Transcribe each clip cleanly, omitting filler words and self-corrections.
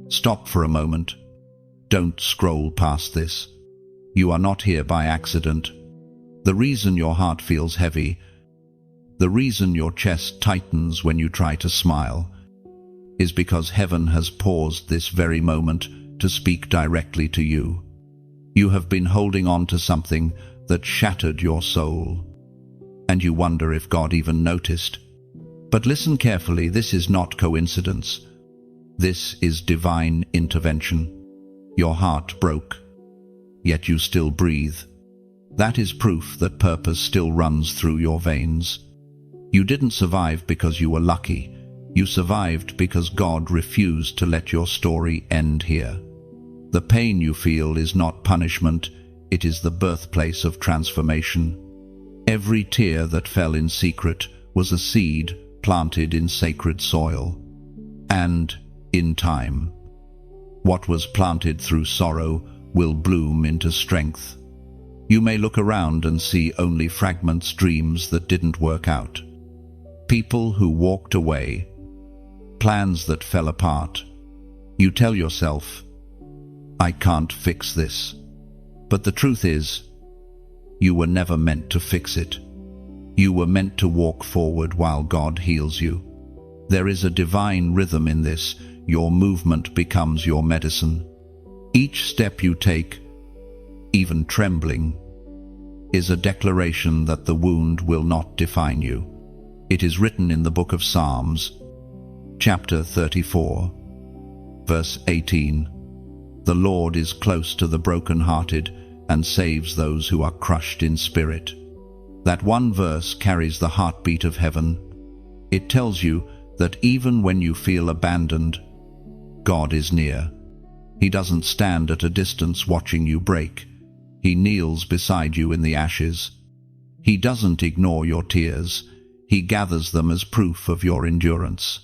Stop for a moment. Don't scroll past this. You are not here by accident. The reason your heart feels heavy, the reason your chest tightens when you try to smile, is because heaven has paused this very moment to speak directly to you. You have been holding on to something that shattered your soul, and you wonder if God even noticed. But listen carefully, this is not coincidence. This is divine intervention. Your heart broke, yet you still breathe. That is proof that purpose still runs through your veins. You didn't survive because you were lucky. You survived because God refused to let your story end here. The pain you feel is not punishment, it is the birthplace of transformation. Every tear that fell in secret was a seed planted in sacred soil. And, in time, what was planted through sorrow will bloom into strength. You may look around and see only fragments, dreams that didn't work out. People who walked away, plans that fell apart. You tell yourself, I can't fix this. But the truth is, you were never meant to fix it. You were meant to walk forward while God heals you. There is a divine rhythm in this. Your movement becomes your medicine. Each step you take, even trembling, is a declaration that the wound will not define you. It is written in the book of Psalms, chapter 34, verse 18. The Lord is close to the brokenhearted and saves those who are crushed in spirit. That one verse carries the heartbeat of heaven. It tells you that even when you feel abandoned, God is near. He doesn't stand at a distance watching you break. He kneels beside you in the ashes. He doesn't ignore your tears. He gathers them as proof of your endurance.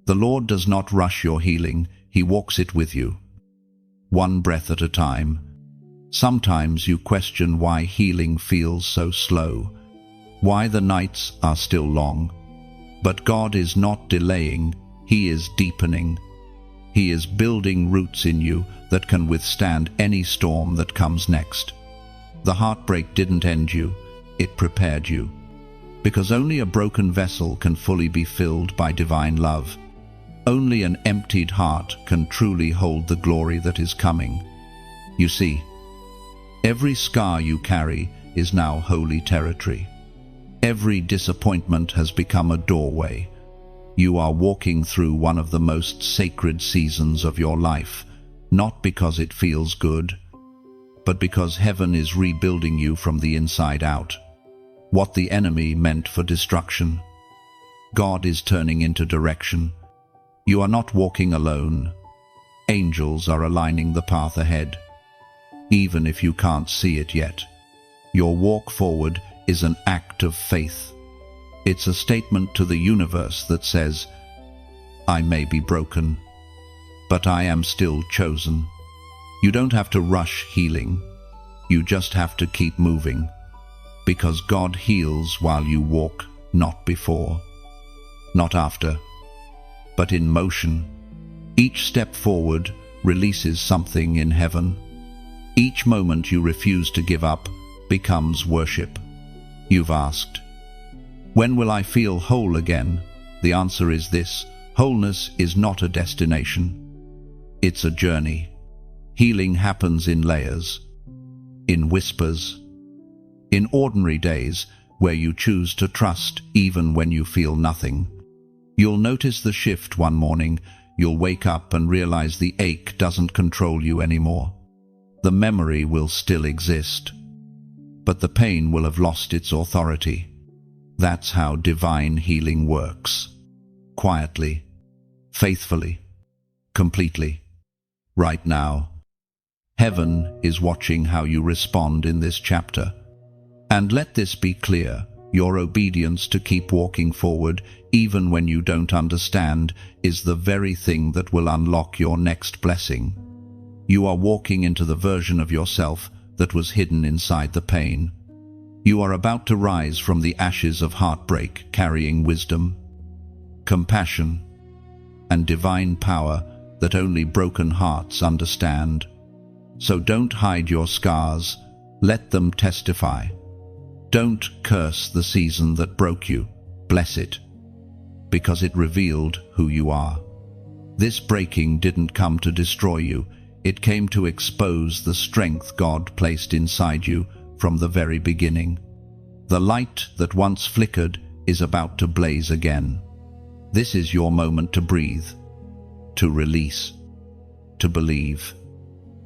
The Lord does not rush your healing. He walks it with you, one breath at a time. Sometimes you question why healing feels so slow, why the nights are still long. But God is not delaying. He is deepening. He is building roots in you that can withstand any storm that comes next. The heartbreak didn't end you, it prepared you. Because only a broken vessel can fully be filled by divine love. Only an emptied heart can truly hold the glory that is coming. You see, every scar you carry is now holy territory. Every disappointment has become a doorway. You are walking through one of the most sacred seasons of your life, not because it feels good, but because heaven is rebuilding you from the inside out. What the enemy meant for destruction, God is turning into direction. You are not walking alone. Angels are aligning the path ahead. Even if you can't see it yet, your walk forward is an act of faith. It's a statement to the universe that says, I may be broken, but I am still chosen. You don't have to rush healing. You just have to keep moving. Because God heals while you walk, not before, not after, but in motion. Each step forward releases something in heaven. Each moment you refuse to give up becomes worship. You've asked, when will I feel whole again? The answer is this: wholeness is not a destination. It's a journey. Healing happens in layers, in whispers, in ordinary days where you choose to trust even when you feel nothing. You'll notice the shift one morning. You'll wake up and realize the ache doesn't control you anymore. The memory will still exist, but the pain will have lost its authority. That's how divine healing works. Quietly, faithfully, completely. Right now, heaven is watching how you respond in this chapter. And let this be clear, your obedience to keep walking forward, even when you don't understand, is the very thing that will unlock your next blessing. You are walking into the version of yourself that was hidden inside the pain. You are about to rise from the ashes of heartbreak, carrying wisdom, compassion, and divine power that only broken hearts understand. So don't hide your scars, let them testify. Don't curse the season that broke you, bless it, because it revealed who you are. This breaking didn't come to destroy you, it came to expose the strength God placed inside you from the very beginning. The light that once flickered is about to blaze again. This is your moment to breathe, to release, to believe.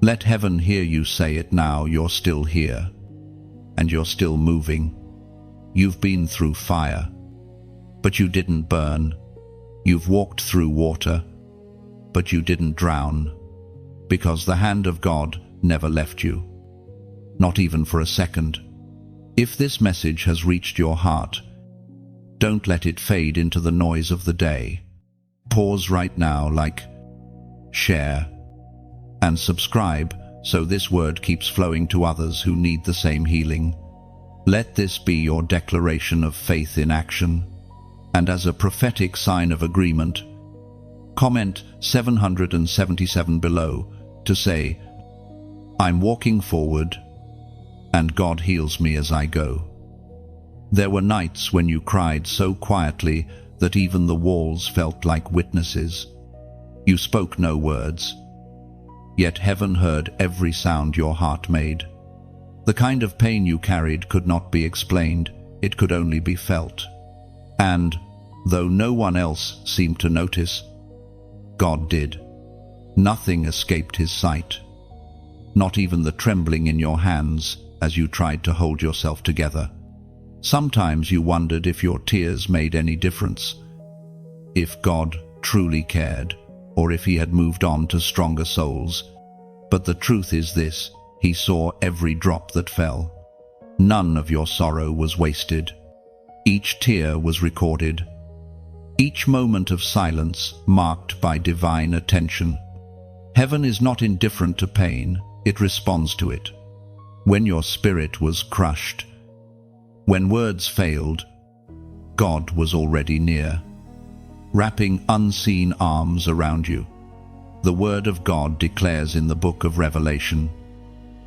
Let heaven hear you say it now. You're still here, and you're still moving. You've been through fire, but you didn't burn. You've walked through water, but you didn't drown, because the hand of God never left you, not even for a second. If this message has reached your heart, don't let it fade into the noise of the day. Pause right now, share, and subscribe so this word keeps flowing to others who need the same healing. Let this be your declaration of faith in action. And as a prophetic sign of agreement, comment 777 below to say, I'm walking forward, and God heals me as I go. There were nights when you cried so quietly that even the walls felt like witnesses. You spoke no words, yet heaven heard every sound your heart made. The kind of pain you carried could not be explained, it could only be felt. And, though no one else seemed to notice, God did. Nothing escaped his sight, not even the trembling in your hands as you tried to hold yourself together. Sometimes you wondered if your tears made any difference, if God truly cared, or if he had moved on to stronger souls. But the truth is this, he saw every drop that fell. None of your sorrow was wasted. Each tear was recorded. Each moment of silence marked by divine attention. Heaven is not indifferent to pain, it responds to it. When your spirit was crushed, when words failed, God was already near, wrapping unseen arms around you. The Word of God declares in the book of Revelation,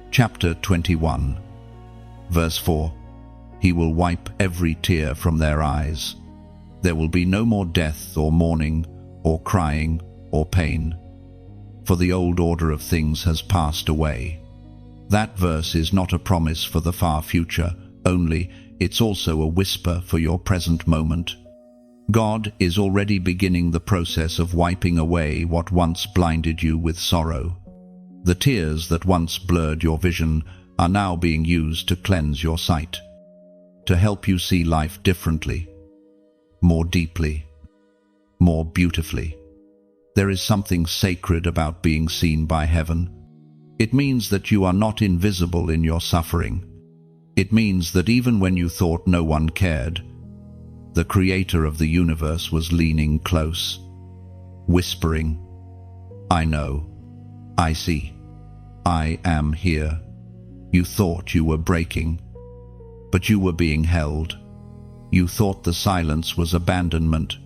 chapter 21, verse 4, He will wipe every tear from their eyes. There will be no more death or mourning or crying or pain, for the old order of things has passed away. That verse is not a promise for the far future only, it's also a whisper for your present moment. God is already beginning the process of wiping away what once blinded you with sorrow. The tears that once blurred your vision are now being used to cleanse your sight, to help you see life differently, more deeply, more beautifully. There is something sacred about being seen by heaven. It means that you are not invisible in your suffering. It means that even when you thought no one cared, the Creator of the universe was leaning close, whispering, I know, I see, I am here. You thought you were breaking, but you were being held. You thought the silence was abandonment,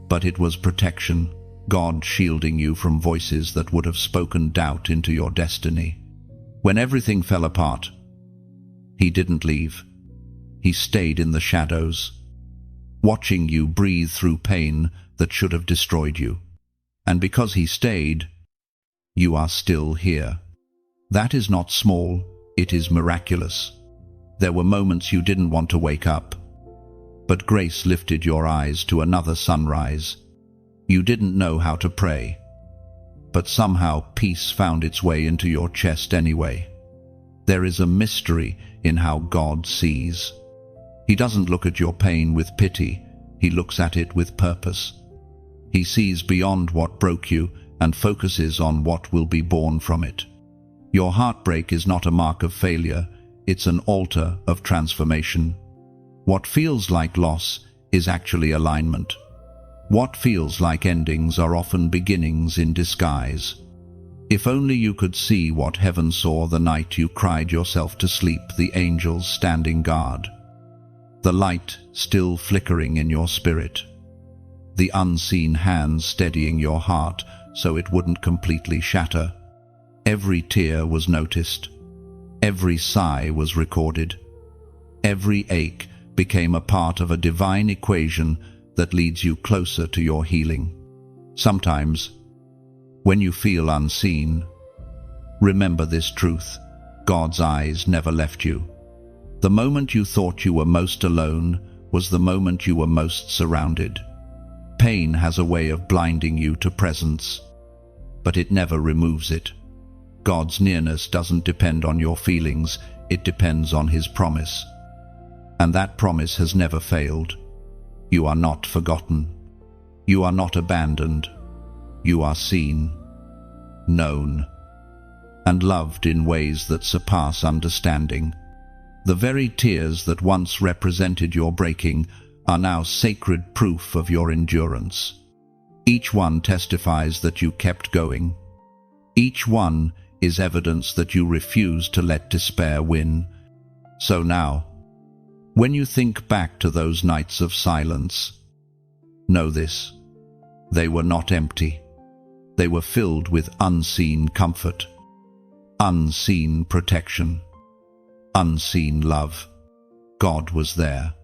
but it was protection, God shielding you from voices that would have spoken doubt into your destiny. When everything fell apart, He didn't leave. He stayed in the shadows, watching you breathe through pain that should have destroyed you. And because He stayed, you are still here. That is not small, it is miraculous. There were moments you didn't want to wake up, but grace lifted your eyes to another sunrise. You didn't know how to pray, but somehow peace found its way into your chest anyway. There is a mystery in how God sees. He doesn't look at your pain with pity, He looks at it with purpose. He sees beyond what broke you and focuses on what will be born from it. Your heartbreak is not a mark of failure, it's an altar of transformation. What feels like loss is actually alignment. What feels like endings are often beginnings in disguise. If only you could see what heaven saw the night you cried yourself to sleep, the angels standing guard, the light still flickering in your spirit, the unseen hands steadying your heart so it wouldn't completely shatter. Every tear was noticed. Every sigh was recorded. Every ache became a part of a divine equation that leads you closer to your healing. Sometimes, when you feel unseen, remember this truth: God's eyes never left you. The moment you thought you were most alone was the moment you were most surrounded. Pain has a way of blinding you to presence, but it never removes it. God's nearness doesn't depend on your feelings, it depends on His promise. And that promise has never failed. You are not forgotten. You are not abandoned. You are seen, known, and loved in ways that surpass understanding. The very tears that once represented your breaking are now sacred proof of your endurance. Each one testifies that you kept going. Each one is evidence that you refused to let despair win. So now, when you think back to those nights of silence, know this: they were not empty. They were filled with unseen comfort, unseen protection, unseen love. God was there,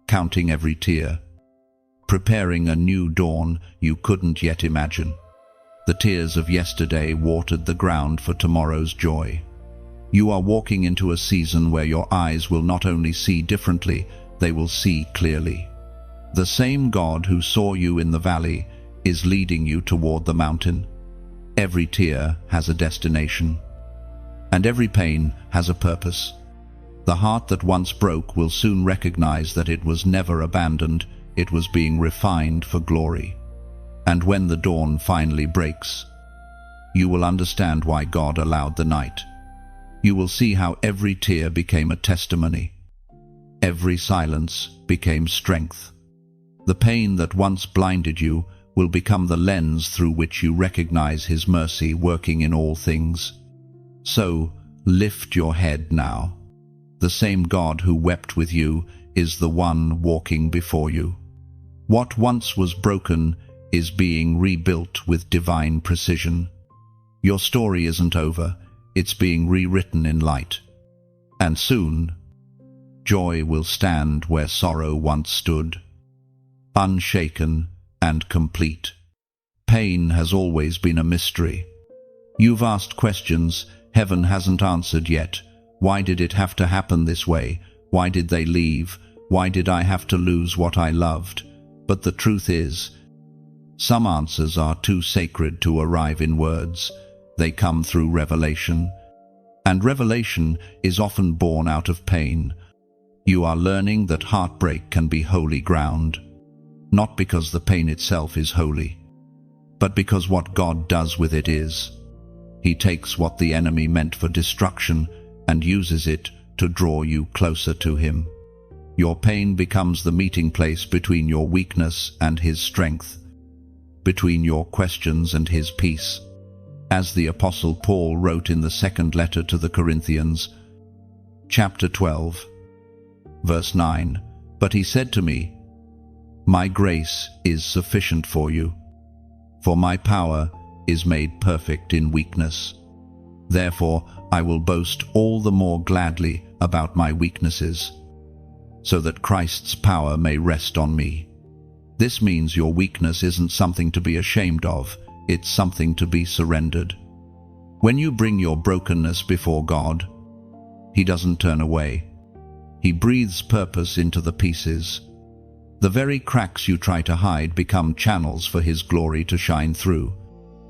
counting every tear, preparing a new dawn you couldn't yet imagine. The tears of yesterday watered the ground for tomorrow's joy. You are walking into a season where your eyes will not only see differently, they will see clearly. The same God who saw you in the valley is leading you toward the mountain. Every tear has a destination, and every pain has a purpose. The heart that once broke will soon recognize that it was never abandoned, it was being refined for glory. And when the dawn finally breaks, you will understand why God allowed the night. You will see how every tear became a testimony. Every silence became strength. The pain that once blinded you will become the lens through which you recognize His mercy working in all things. So, lift your head now. The same God who wept with you is the one walking before you. What once was broken is being rebuilt with divine precision. Your story isn't over, it's being rewritten in light. And soon, joy will stand where sorrow once stood, unshaken and complete. Pain has always been a mystery. You've asked questions heaven hasn't answered yet. Why did it have to happen this way? Why did they leave? Why did I have to lose what I loved? But the truth is, some answers are too sacred to arrive in words. They come through revelation. And revelation is often born out of pain. You are learning that heartbreak can be holy ground, not because the pain itself is holy, but because what God does with it is. He takes what the enemy meant for destruction and uses it to draw you closer to Him. Your pain becomes the meeting place between your weakness and His strength, between your questions and His peace. As the Apostle Paul wrote in the second letter to the Corinthians, chapter 12, verse 9, "But he said to me, 'My grace is sufficient for you, for my power is made perfect in weakness. Therefore I will boast all the more gladly about my weaknesses, so that Christ's power may rest on me.'" This means your weakness isn't something to be ashamed of, it's something to be surrendered. When you bring your brokenness before God, He doesn't turn away. He breathes purpose into the pieces. The very cracks you try to hide become channels for His glory to shine through.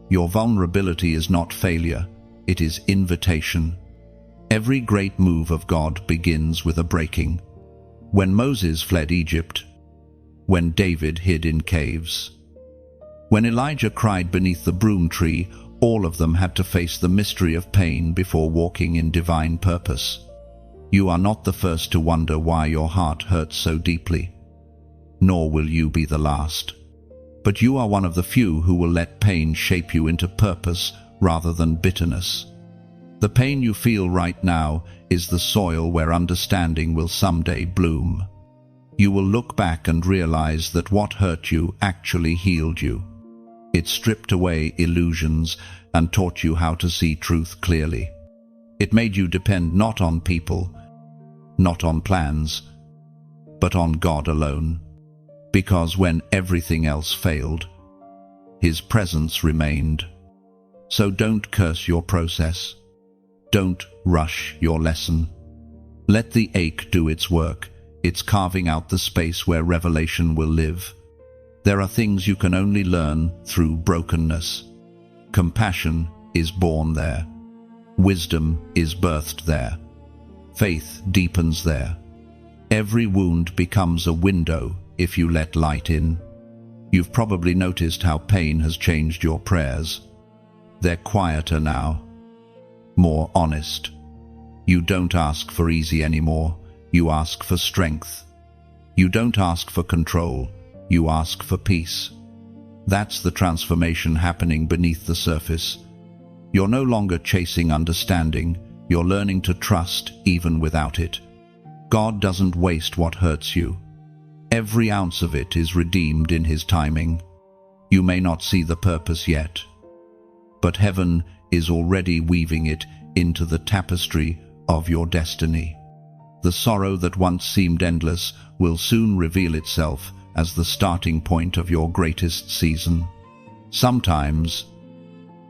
Your vulnerability is not failure, it is invitation. Every great move of God begins with a breaking. When Moses fled Egypt, when David hid in caves, when Elijah cried beneath the broom tree, all of them had to face the mystery of pain before walking in divine purpose. You are not the first to wonder why your heart hurts so deeply, nor will you be the last. But you are one of the few who will let pain shape you into purpose rather than bitterness. The pain you feel right now is the soil where understanding will someday bloom. You will look back and realize that what hurt you actually healed you. It stripped away illusions and taught you how to see truth clearly. It made you depend not on people, not on plans, but on God alone. Because when everything else failed, His presence remained. So don't curse your process. Don't rush your lesson. Let the ache do its work. It's carving out the space where revelation will live. There are things you can only learn through brokenness. Compassion is born there. Wisdom is birthed there. Faith deepens there. Every wound becomes a window if you let light in. You've probably noticed how pain has changed your prayers. They're quieter now, more honest. You don't ask for easy anymore. You ask for strength. You don't ask for control. You ask for peace. That's the transformation happening beneath the surface. You're no longer chasing understanding. You're learning to trust even without it. God doesn't waste what hurts you. Every ounce of it is redeemed in His timing. You may not see the purpose yet, but heaven is already weaving it into the tapestry of your destiny. The sorrow that once seemed endless will soon reveal itself as the starting point of your greatest season. Sometimes,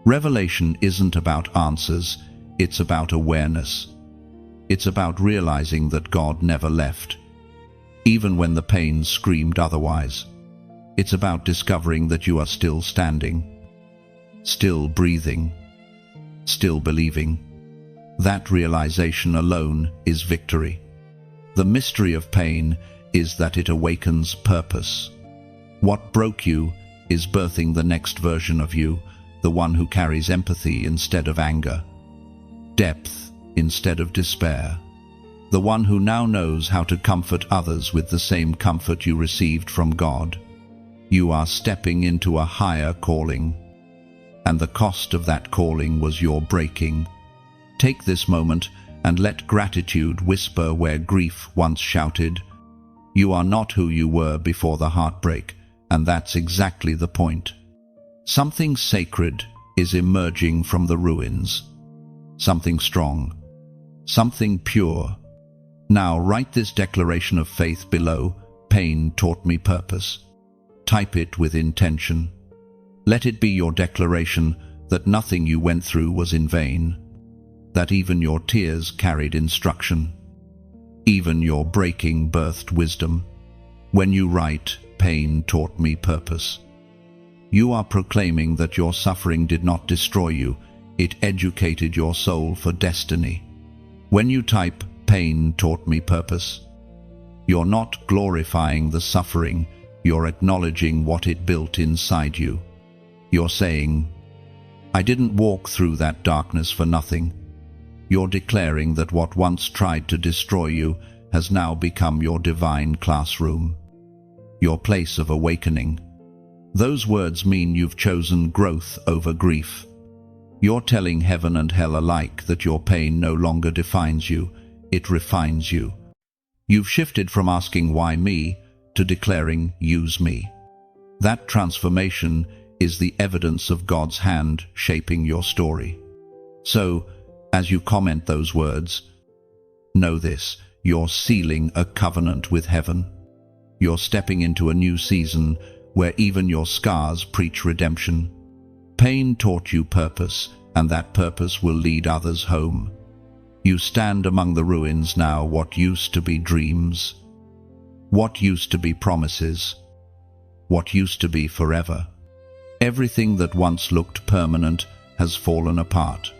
revelation isn't about answers, it's about awareness. It's about realizing that God never left, even when the pain screamed otherwise. It's about discovering that you are still standing, still breathing, still believing. That realization alone is victory. The mystery of pain is that it awakens purpose. What broke you is birthing the next version of you, the one who carries empathy instead of anger, depth instead of despair, the one who now knows how to comfort others with the same comfort you received from God. You are stepping into a higher calling, and the cost of that calling was your breaking. Take this moment and let gratitude whisper where grief once shouted. You are not who you were before the heartbreak, and that's exactly the point. Something sacred is emerging from the ruins. Something strong. Something pure. Now write this declaration of faith below. Pain taught me purpose. Type it with intention. Let it be your declaration that nothing you went through was in vain, that even your tears carried instruction. Even your breaking birthed wisdom. When you write, pain taught me purpose, you are proclaiming that your suffering did not destroy you, it educated your soul for destiny. When you type, pain taught me purpose, you're not glorifying the suffering, you're acknowledging what it built inside you. You're saying, I didn't walk through that darkness for nothing. You're declaring that what once tried to destroy you has now become your divine classroom, your place of awakening. Those words mean you've chosen growth over grief. You're telling heaven and hell alike that your pain no longer defines you, it refines you. You've shifted from asking why me to declaring use me. That transformation is the evidence of God's hand shaping your story. So, as you comment those words, know this, you're sealing a covenant with heaven. You're stepping into a new season where even your scars preach redemption. Pain taught you purpose, and that purpose will lead others home. You stand among the ruins now, what used to be dreams, what used to be promises, what used to be forever. Everything that once looked permanent has fallen apart.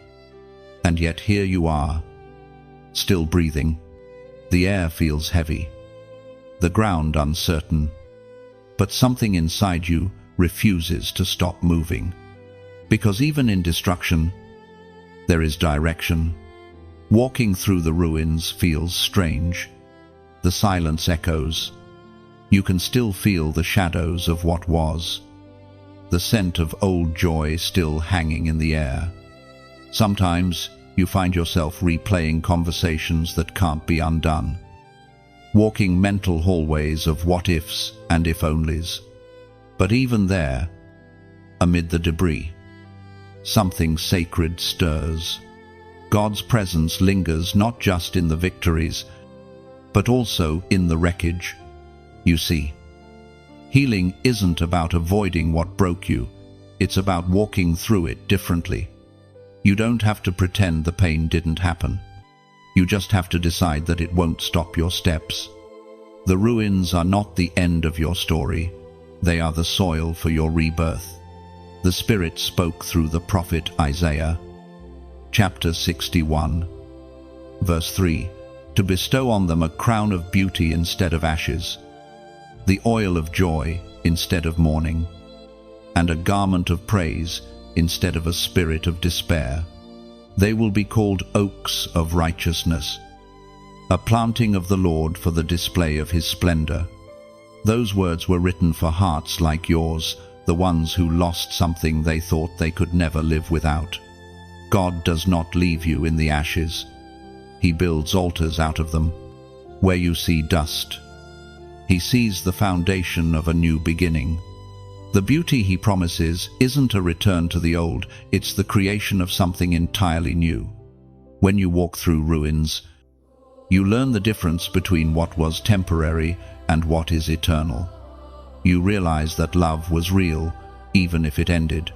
And yet here you are, still breathing. The air feels heavy, the ground uncertain, but something inside you refuses to stop moving. Because even in destruction, there is direction. Walking through the ruins feels strange. The silence echoes. You can still feel the shadows of what was, the scent of old joy still hanging in the air. Sometimes you find yourself replaying conversations that can't be undone, walking mental hallways of what-ifs and if-onlys. But even there, amid the debris. Something sacred stirs. God's presence lingers not just in the victories, but also in the wreckage. You see, healing isn't about avoiding what broke you. It's about walking through it differently. You don't have to pretend the pain didn't happen. You just have to decide that it won't stop your steps. The ruins are not the end of your story. They are the soil for your rebirth. The Spirit spoke through the prophet Isaiah, chapter 61, verse 3, to bestow on them a crown of beauty instead of ashes, the oil of joy instead of mourning, and a garment of praise instead of a spirit of despair. They will be called oaks of righteousness, a planting of the Lord for the display of his splendor. Those words were written for hearts like yours, the ones who lost something they thought they could never live without. God does not leave you in the ashes. He builds altars out of them, where you see dust. He sees the foundation of a new beginning. The beauty he promises isn't a return to the old, it's the creation of something entirely new. When you walk through ruins, you learn the difference between what was temporary and what is eternal. You realize that love was real, even if it ended.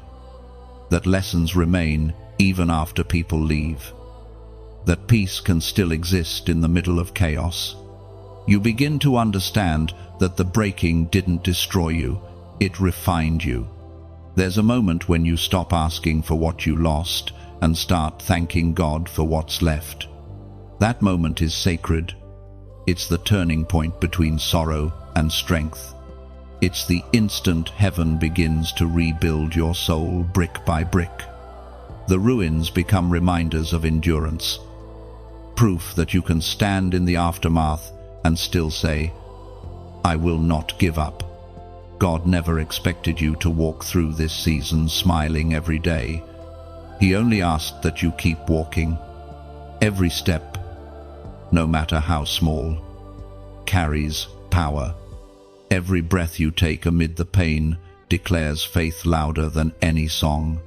That lessons remain, even after people leave. That peace can still exist in the middle of chaos. You begin to understand that the breaking didn't destroy you, it refined you. There's a moment when you stop asking for what you lost and start thanking God for what's left. That moment is sacred. It's the turning point between sorrow and strength. It's the instant heaven begins to rebuild your soul brick by brick. The ruins become reminders of endurance, proof that you can stand in the aftermath and still say, I will not give up. God never expected you to walk through this season smiling every day. He only asked that you keep walking. Every step, no matter how small, carries power. Every breath you take amid the pain declares faith louder than any song.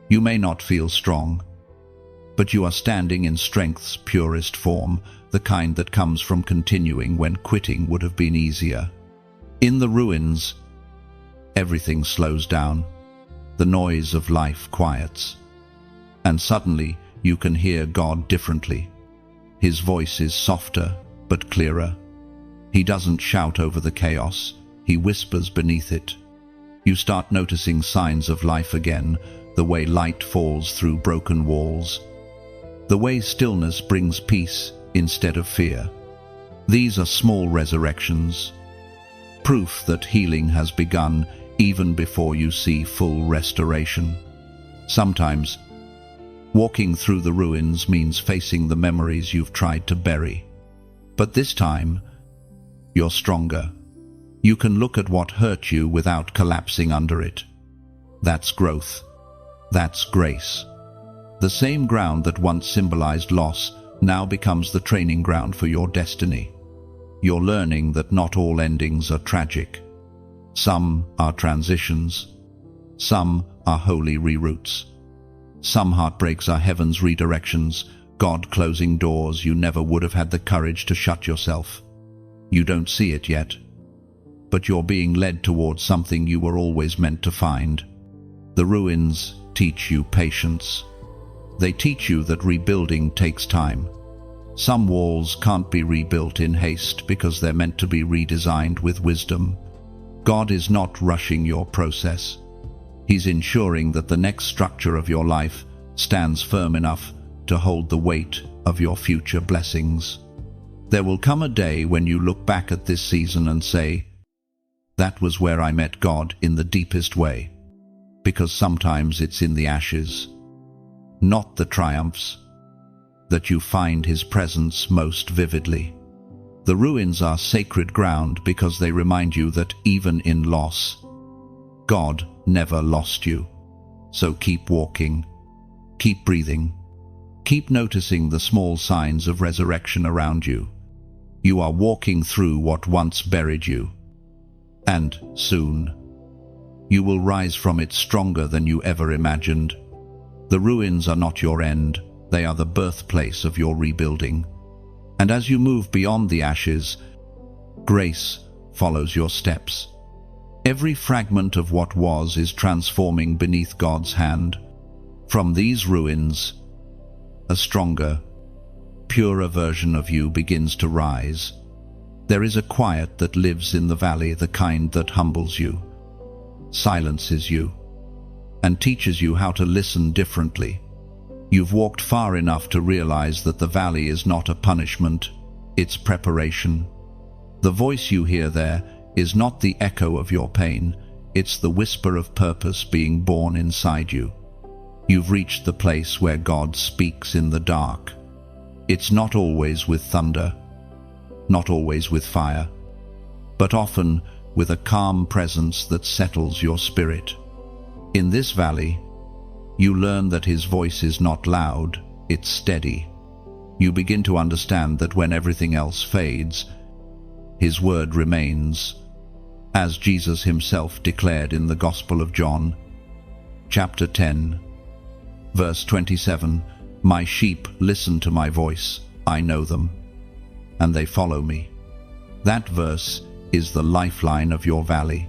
You may not feel strong, but you are standing in strength's purest form, the kind that comes from continuing when quitting would have been easier. In the ruins, everything slows down. The noise of life quiets. And suddenly, you can hear God differently. His voice is softer, but clearer. He doesn't shout over the chaos, he whispers beneath it. You start noticing signs of life again, the way light falls through broken walls, the way stillness brings peace instead of fear. These are small resurrections, proof that healing has begun even before you see full restoration. Sometimes, walking through the ruins means facing the memories you've tried to bury. But this time, you're stronger. You can look at what hurt you without collapsing under it. That's growth. That's grace. The same ground that once symbolized loss now becomes the training ground for your destiny. You're learning that not all endings are tragic. Some are transitions. Some are holy reroutes. Some heartbreaks are heaven's redirections, God closing doors you never would have had the courage to shut yourself. You don't see it yet, but you're being led towards something you were always meant to find. The ruins teach you patience. They teach you that rebuilding takes time. Some walls can't be rebuilt in haste because they're meant to be redesigned with wisdom. God is not rushing your process. He's ensuring that the next structure of your life stands firm enough to hold the weight of your future blessings. There will come a day when you look back at this season and say, that was where I met God in the deepest way. Because sometimes it's in the ashes, not the triumphs, that you find his presence most vividly. The ruins are sacred ground because they remind you that even in loss, God never lost you. So keep walking, keep breathing, keep noticing the small signs of resurrection around you. You are walking through what once buried you. And soon, You will rise from it stronger than you ever imagined. The ruins are not your end, they are the birthplace of your rebuilding. And as you move beyond the ashes, grace follows your steps. Every fragment of what was is transforming beneath God's hand. From these ruins, a stronger, purer version of you begins to rise. There is a quiet that lives in the valley, the kind that humbles you, silences you, and teaches you how to listen differently. You've walked far enough to realize that the valley is not a punishment, it's preparation. The voice you hear there is not the echo of your pain, it's the whisper of purpose being born inside you. You've reached the place where God speaks in the dark. It's not always with thunder, not always with fire, but often with a calm presence that settles your spirit. In this valley, you learn that His voice is not loud, it's steady. You begin to understand that when everything else fades, His word remains, as Jesus Himself declared in the Gospel of John, chapter 10, verse 27, "My sheep listen to my voice, I know them, and they follow me." That verse is the lifeline of your valley,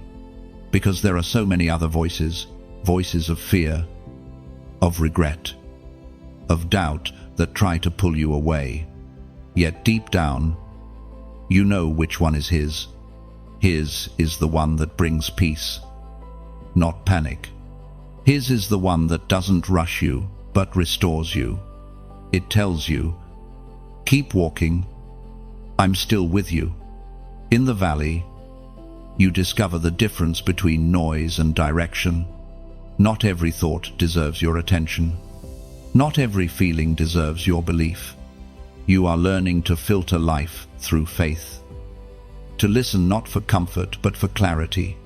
because there are so many other voices, voices of fear, of regret, of doubt that try to pull you away. Yet deep down, you know which one is His. His is the one that brings peace, not panic. His is the one that doesn't rush you, but restores you. It tells you, keep walking, I'm still with you. In the valley, you discover the difference between noise and direction. Not every thought deserves your attention. Not every feeling deserves your belief. You are learning to filter life through faith. To listen not for comfort, but for clarity.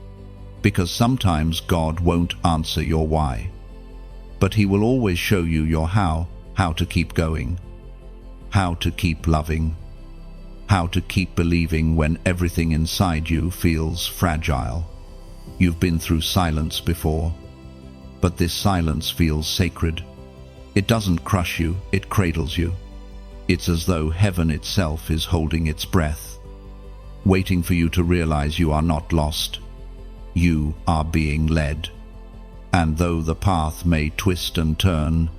Because sometimes God won't answer your why, but He will always show you your how to keep going, how to keep loving, how to keep believing when everything inside you feels fragile. You've been through silence before, but this silence feels sacred. It doesn't crush you, it cradles you. It's as though heaven itself is holding its breath, waiting for you to realize you are not lost. You are being led. And though the path may twist and turn,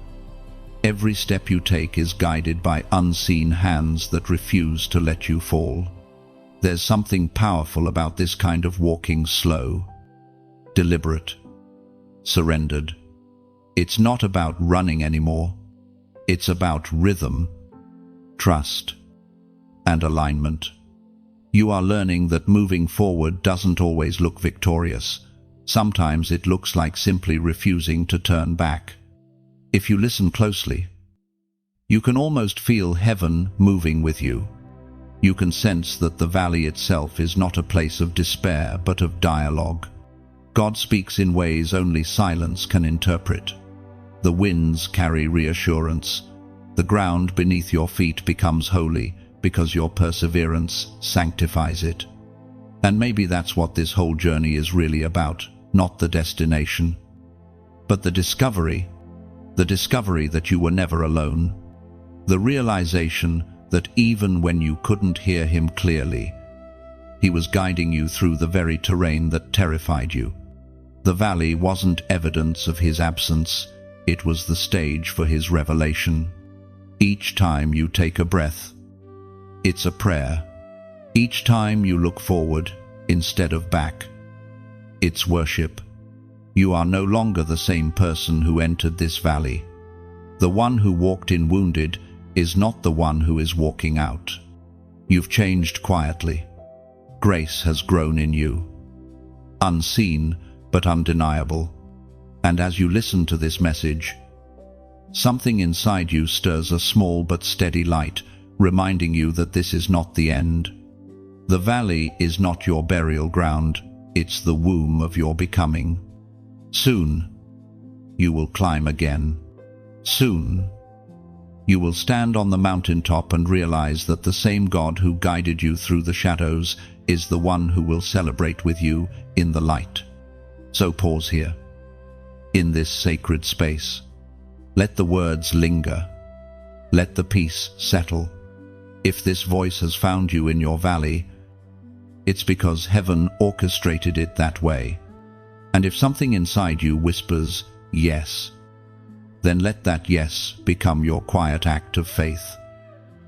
every step you take is guided by unseen hands that refuse to let you fall. There's something powerful about this kind of walking, slow, deliberate, surrendered. It's not about running anymore. It's about rhythm, trust, and alignment. You are learning that moving forward doesn't always look victorious. Sometimes it looks like simply refusing to turn back. If you listen closely, you can almost feel heaven moving with you. You can sense that the valley itself is not a place of despair, but of dialogue. God speaks in ways only silence can interpret. The winds carry reassurance. The ground beneath your feet becomes holy, because your perseverance sanctifies it. And maybe that's what this whole journey is really about, not the destination, but the discovery that you were never alone, the realization that even when you couldn't hear Him clearly, He was guiding you through the very terrain that terrified you. The valley wasn't evidence of His absence, it was the stage for His revelation. Each time you take a breath, it's a prayer. Each time you look forward instead of back, it's worship. You are no longer the same person who entered this valley. The one who walked in wounded is not the one who is walking out. You've changed quietly. Grace has grown in you, unseen but undeniable. And as you listen to this message, something inside you stirs a small but steady light, reminding you that this is not the end. The valley is not your burial ground, it's the womb of your becoming. Soon, you will climb again. Soon, you will stand on the mountaintop and realize that the same God who guided you through the shadows is the one who will celebrate with you in the light. So pause here, in this sacred space. Let the words linger. Let the peace settle. If this voice has found you in your valley, it's because heaven orchestrated it that way. And if something inside you whispers, yes, then let that yes become your quiet act of faith.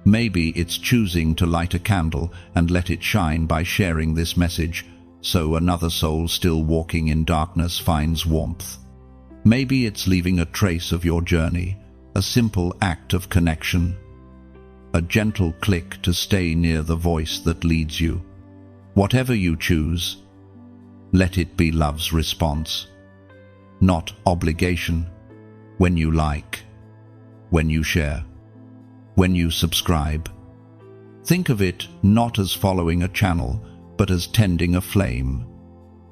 Maybe it's choosing to light a candle and let it shine by sharing this message, so another soul still walking in darkness finds warmth. Maybe it's leaving a trace of your journey, a simple act of connection, a gentle click to stay near the voice that leads you. Whatever you choose, let it be love's response, not obligation. When you like, when you share, when you subscribe, think of it not as following a channel, but as tending a flame.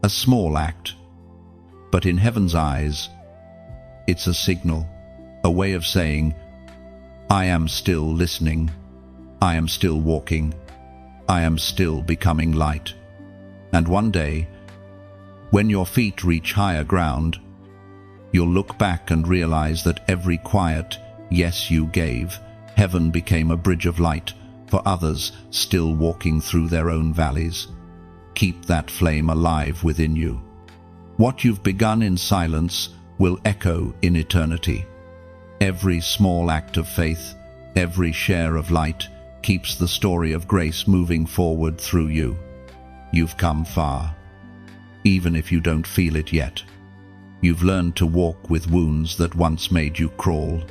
A small act, but in heaven's eyes, it's a signal, a way of saying, I am still listening, I am still walking, I am still becoming light. And one day, when your feet reach higher ground, you'll look back and realize that every quiet yes you gave, heaven became a bridge of light for others still walking through their own valleys. Keep that flame alive within you. What you've begun in silence will echo in eternity. Every small act of faith, every share of light, keeps the story of grace moving forward through you. You've come far, even if you don't feel it yet. You've learned to walk with wounds that once made you crawl.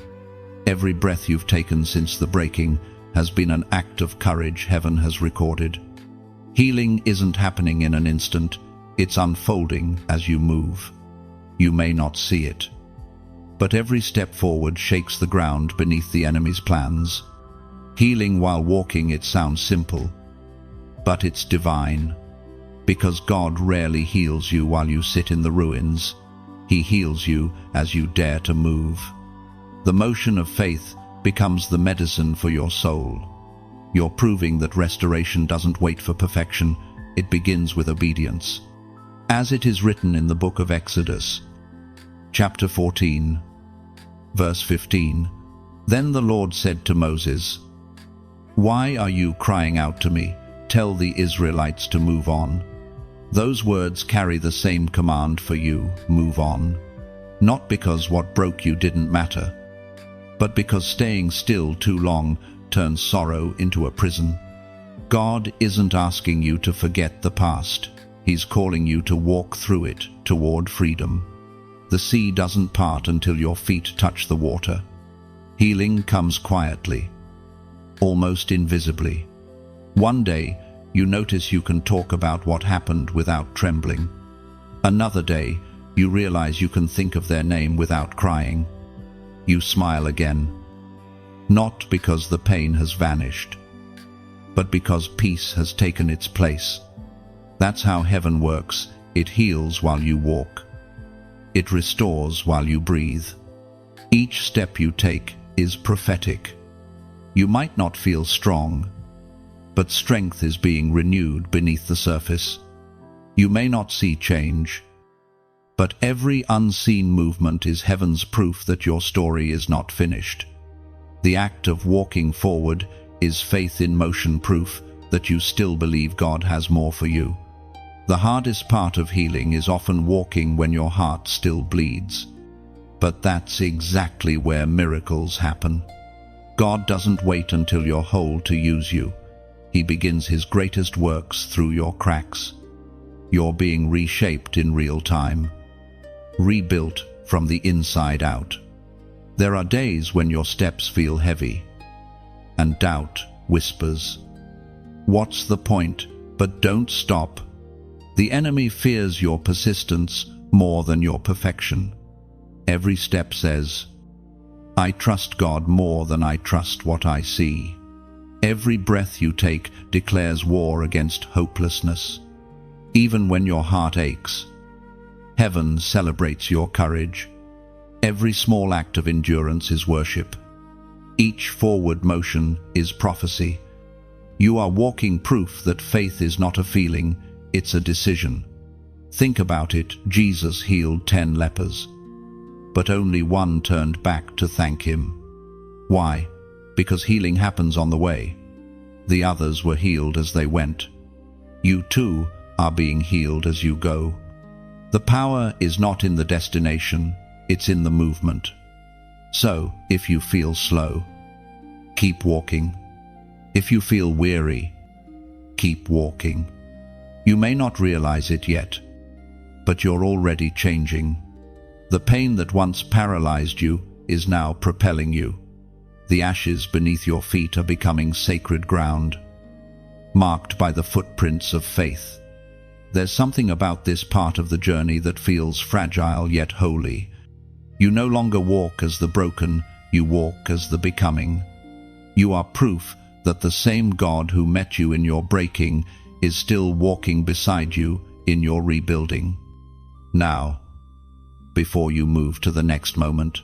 Every breath you've taken since the breaking has been an act of courage heaven has recorded. Healing isn't happening in an instant, it's unfolding as you move. You may not see it, but every step forward shakes the ground beneath the enemy's plans. Healing while walking, it sounds simple, but it's divine, because God rarely heals you while you sit in the ruins. He heals you as you dare to move. The motion of faith becomes the medicine for your soul. You're proving that restoration doesn't wait for perfection, it begins with obedience. As it is written in the book of Exodus, chapter 14, verse 15, Then the Lord said to Moses, Why are you crying out to me? Tell the Israelites to move on. Those words carry the same command for you, move on. Not because what broke you didn't matter, but because staying still too long turns sorrow into a prison. God isn't asking you to forget the past. He's calling you to walk through it toward freedom. The sea doesn't part until your feet touch the water. Healing comes quietly, almost invisibly. One day, you notice you can talk about what happened without trembling. Another day, you realize you can think of their name without crying. You smile again, not because the pain has vanished, but because peace has taken its place. That's how heaven works. It heals while you walk. It restores while you breathe. Each step you take is prophetic. You might not feel strong, but strength is being renewed beneath the surface. You may not see change, but every unseen movement is heaven's proof that your story is not finished. The act of walking forward is faith in motion, proof that you still believe God has more for you. The hardest part of healing is often walking when your heart still bleeds. But that's exactly where miracles happen. God doesn't wait until you're whole to use you. He begins his greatest works through your cracks. You're being reshaped in real time, rebuilt from the inside out. There are days when your steps feel heavy, and doubt whispers, "What's the point?" But don't stop. The enemy fears your persistence more than your perfection. Every step says, "I trust God more than I trust what I see." Every breath you take declares war against hopelessness. Even when your heart aches, heaven celebrates your courage. Every small act of endurance is worship. Each forward motion is prophecy. You are walking proof that faith is not a feeling, it's a decision. Think about it. Jesus healed 10 lepers, but only one turned back to thank him. Why? Because healing happens on the way. The others were healed as they went. You too are being healed as you go. The power is not in the destination, it's in the movement. So, if you feel slow, keep walking. If you feel weary, keep walking. You may not realize it yet, but you're already changing. The pain that once paralyzed you is now propelling you. The ashes beneath your feet are becoming sacred ground, marked by the footprints of faith. There's something about this part of the journey that feels fragile yet holy. You no longer walk as the broken, you walk as the becoming. You are proof that the same God who met you in your breaking is still walking beside you in your rebuilding. Now, before you move to the next moment,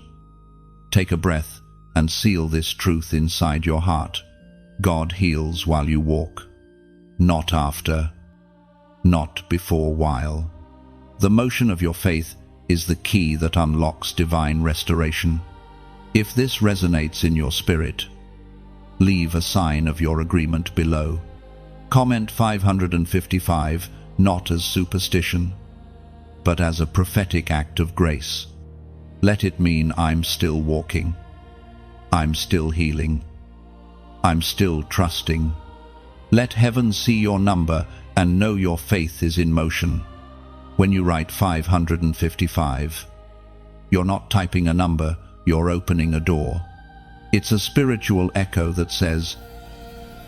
take a breath and seal this truth inside your heart. God heals while you walk, not after, not before while. The motion of your faith is the key that unlocks divine restoration. If this resonates in your spirit, leave a sign of your agreement below. Comment 555, not as superstition, but as a prophetic act of grace. Let it mean I'm still walking. I'm still healing. I'm still trusting. Let heaven see your number and know your faith is in motion. When you write 555, you're not typing a number, you're opening a door. It's a spiritual echo that says,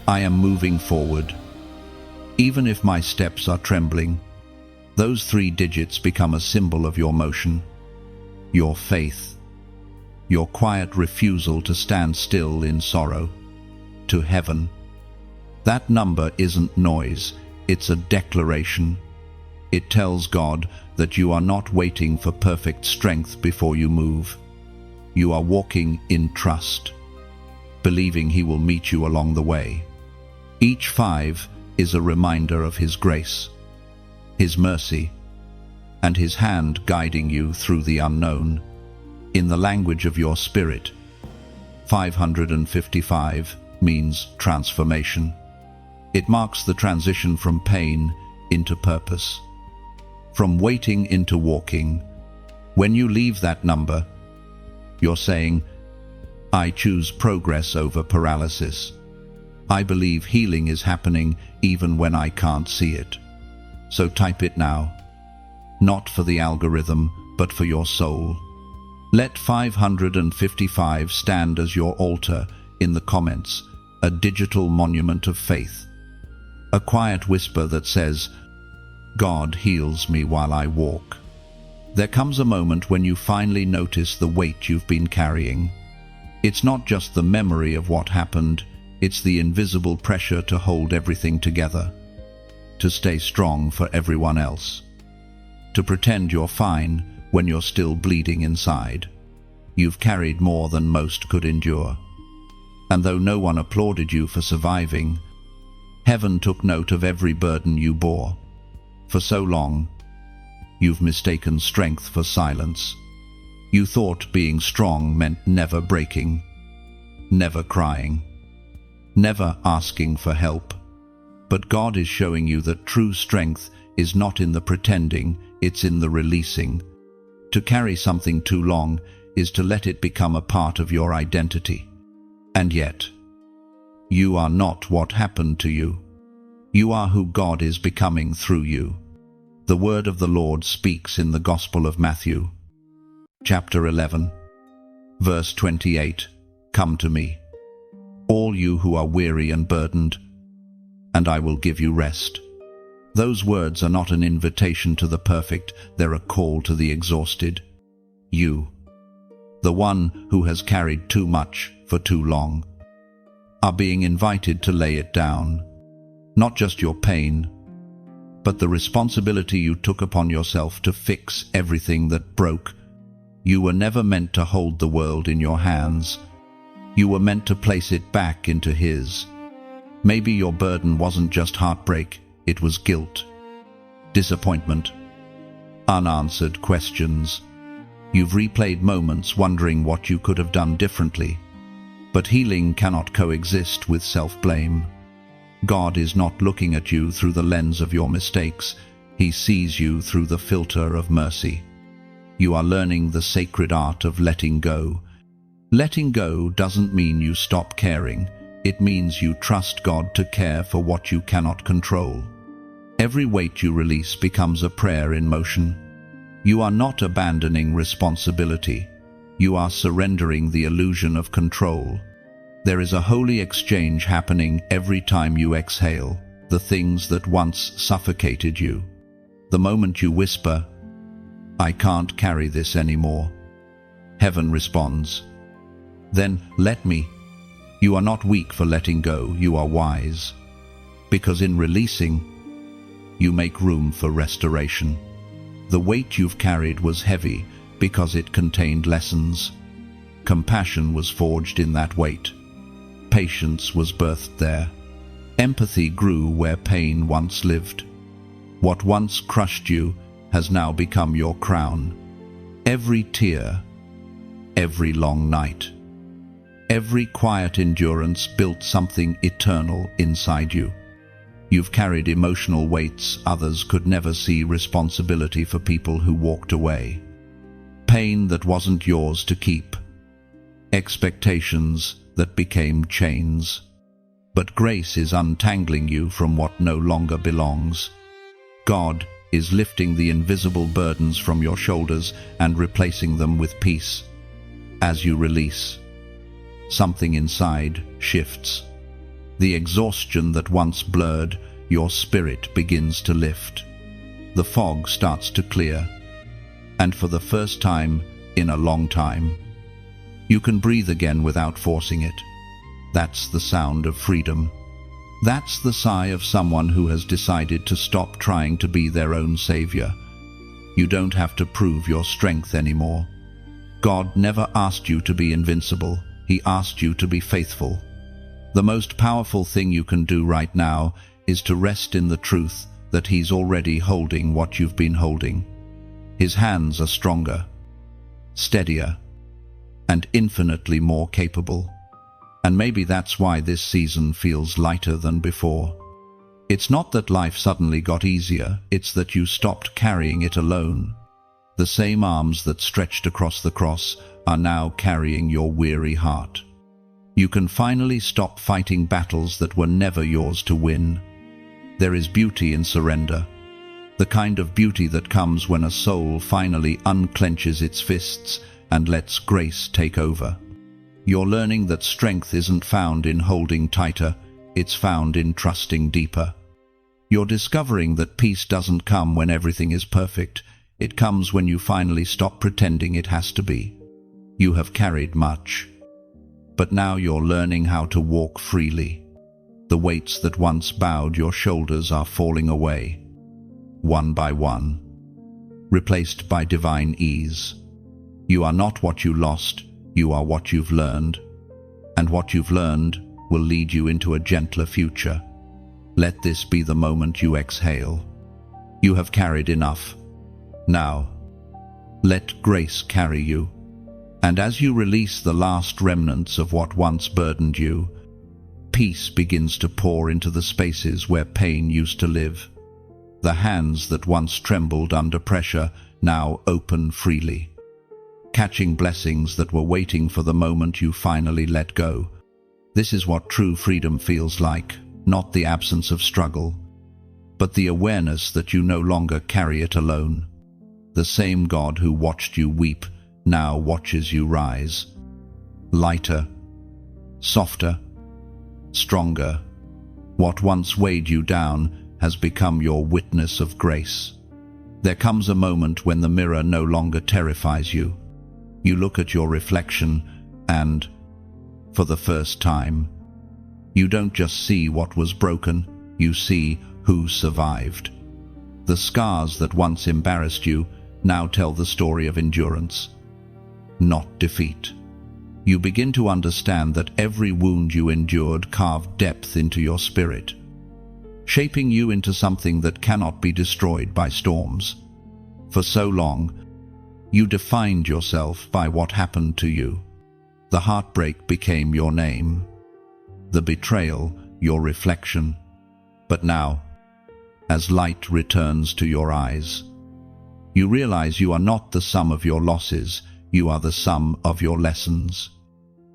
I am moving forward. Even if my steps are trembling, those 3 digits become a symbol of your motion, your faith, your quiet refusal to stand still in sorrow. To heaven. That number isn't noise, it's a declaration. It tells God that you are not waiting for perfect strength before you move. You are walking in trust, believing He will meet you along the way. Each 5 is a reminder of His grace, His mercy, and His hand guiding you through the unknown. In the language of your spirit, 555 means transformation. It marks the transition from pain into purpose, from waiting into walking. When you leave that number, you're saying, I choose progress over paralysis. I believe healing is happening even when I can't see it. So type it now, not for the algorithm, but for your soul. Let 555 stand as your altar in the comments, a digital monument of faith. A quiet whisper that says, God heals me while I walk. There comes a moment when you finally notice the weight you've been carrying. It's not just the memory of what happened, it's the invisible pressure to hold everything together, to stay strong for everyone else, to pretend you're fine when you're still bleeding inside. You've carried more than most could endure. And though no one applauded you for surviving, heaven took note of every burden you bore. For so long, you've mistaken strength for silence. You thought being strong meant never breaking, never crying, never asking for help. But God is showing you that true strength is not in the pretending, it's in the releasing. To carry something too long is to let it become a part of your identity. And yet, you are not what happened to you. You are who God is becoming through you. The word of the Lord speaks in the Gospel of Matthew, chapter 11, verse 28. Come to me, all you who are weary and burdened, and I will give you rest. Those words are not an invitation to the perfect, they're a call to the exhausted. You, the one who has carried too much for too long, are being invited to lay it down. Not just your pain, but the responsibility you took upon yourself to fix everything that broke. You were never meant to hold the world in your hands. You were meant to place it back into His. Maybe your burden wasn't just heartbreak, it was guilt, disappointment, unanswered questions. You've replayed moments wondering what you could have done differently. But healing cannot coexist with self-blame. God is not looking at you through the lens of your mistakes. He sees you through the filter of mercy. You are learning the sacred art of letting go. Letting go doesn't mean you stop caring. It means you trust God to care for what you cannot control. Every weight you release becomes a prayer in motion. You are not abandoning responsibility. You are surrendering the illusion of control. There is a holy exchange happening every time you exhale, the things that once suffocated you. The moment you whisper, "I can't carry this anymore," heaven responds, "Then let me." You are not weak for letting go, you are wise. Because in releasing, you make room for restoration. The weight you've carried was heavy because it contained lessons. Compassion was forged in that weight. Patience was birthed there. Empathy grew where pain once lived. What once crushed you has now become your crown. Every tear, every long night, every quiet endurance built something eternal inside you. You've carried emotional weights others could never see, responsibility for people who walked away, pain that wasn't yours to keep, expectations that became chains. But grace is untangling you from what no longer belongs. God is lifting the invisible burdens from your shoulders and replacing them with peace. As you release, something inside shifts. The exhaustion that once blurred your spirit begins to lift. The fog starts to clear, and for the first time in a long time, you can breathe again without forcing it. That's the sound of freedom. That's the sigh of someone who has decided to stop trying to be their own savior. You don't have to prove your strength anymore. God never asked you to be invincible. He asked you to be faithful. The most powerful thing you can do right now is to rest in the truth that He's already holding what you've been holding. His hands are stronger, steadier, and infinitely more capable. And maybe that's why this season feels lighter than before. It's not that life suddenly got easier, it's that you stopped carrying it alone. The same arms that stretched across the cross are now carrying your weary heart. You can finally stop fighting battles that were never yours to win. There is beauty in surrender, the kind of beauty that comes when a soul finally unclenches its fists and lets grace take over. You're learning that strength isn't found in holding tighter, it's found in trusting deeper. You're discovering that peace doesn't come when everything is perfect, it comes when you finally stop pretending it has to be. You have carried much, but now you're learning how to walk freely. The weights that once bowed your shoulders are falling away, one by one, replaced by divine ease. You are not what you lost, you are what you've learned, and what you've learned will lead you into a gentler future. Let this be the moment you exhale. You have carried enough. Now, let grace carry you. And as you release the last remnants of what once burdened you, peace begins to pour into the spaces where pain used to live. The hands that once trembled under pressure now open freely, catching blessings that were waiting for the moment you finally let go. This is what true freedom feels like, not the absence of struggle, but the awareness that you no longer carry it alone. The same God who watched you weep now watches you rise. Lighter, softer, stronger. What once weighed you down has become your witness of grace. There comes a moment when the mirror no longer terrifies you. You look at your reflection and, for the first time, you don't just see what was broken, you see who survived. The scars that once embarrassed you now tell the story of endurance, not defeat. You begin to understand that every wound you endured carved depth into your spirit, shaping you into something that cannot be destroyed by storms. For so long, you defined yourself by what happened to you. The heartbreak became your name, the betrayal your reflection. But now, as light returns to your eyes, you realize you are not the sum of your losses, you are the sum of your lessons.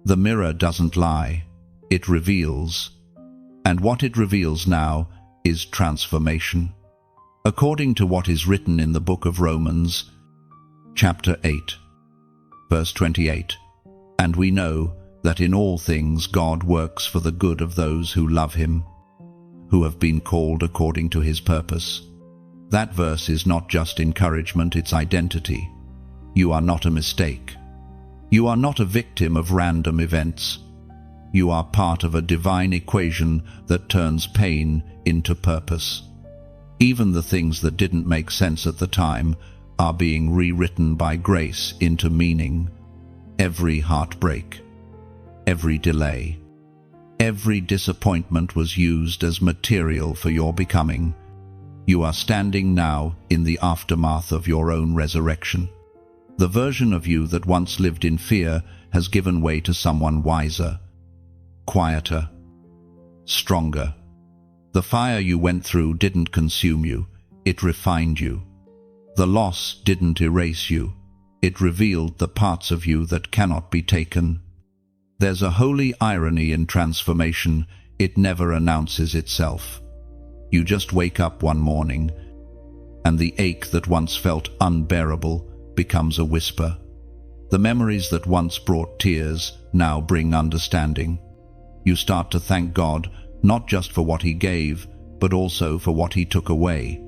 The mirror doesn't lie, it reveals. And what it reveals now is transformation. According to what is written in the book of Romans, chapter 8, verse 28, and we know that in all things God works for the good of those who love him, who have been called according to his purpose. That verse is not just encouragement, it's identity. You are not a mistake. You are not a victim of random events. You are part of a divine equation that turns pain into purpose. Even the things that didn't make sense at the time are being rewritten by grace into meaning. Every heartbreak, every delay, every disappointment was used as material for your becoming. You are standing now in the aftermath of your own resurrection. The version of you that once lived in fear has given way to someone wiser, quieter, stronger. The fire you went through didn't consume you, it refined you. The loss didn't erase you, it revealed the parts of you that cannot be taken. There's a holy irony in transformation, it never announces itself. You just wake up one morning, and the ache that once felt unbearable becomes a whisper. The memories that once brought tears now bring understanding. You start to thank God, not just for what he gave, but also for what he took away.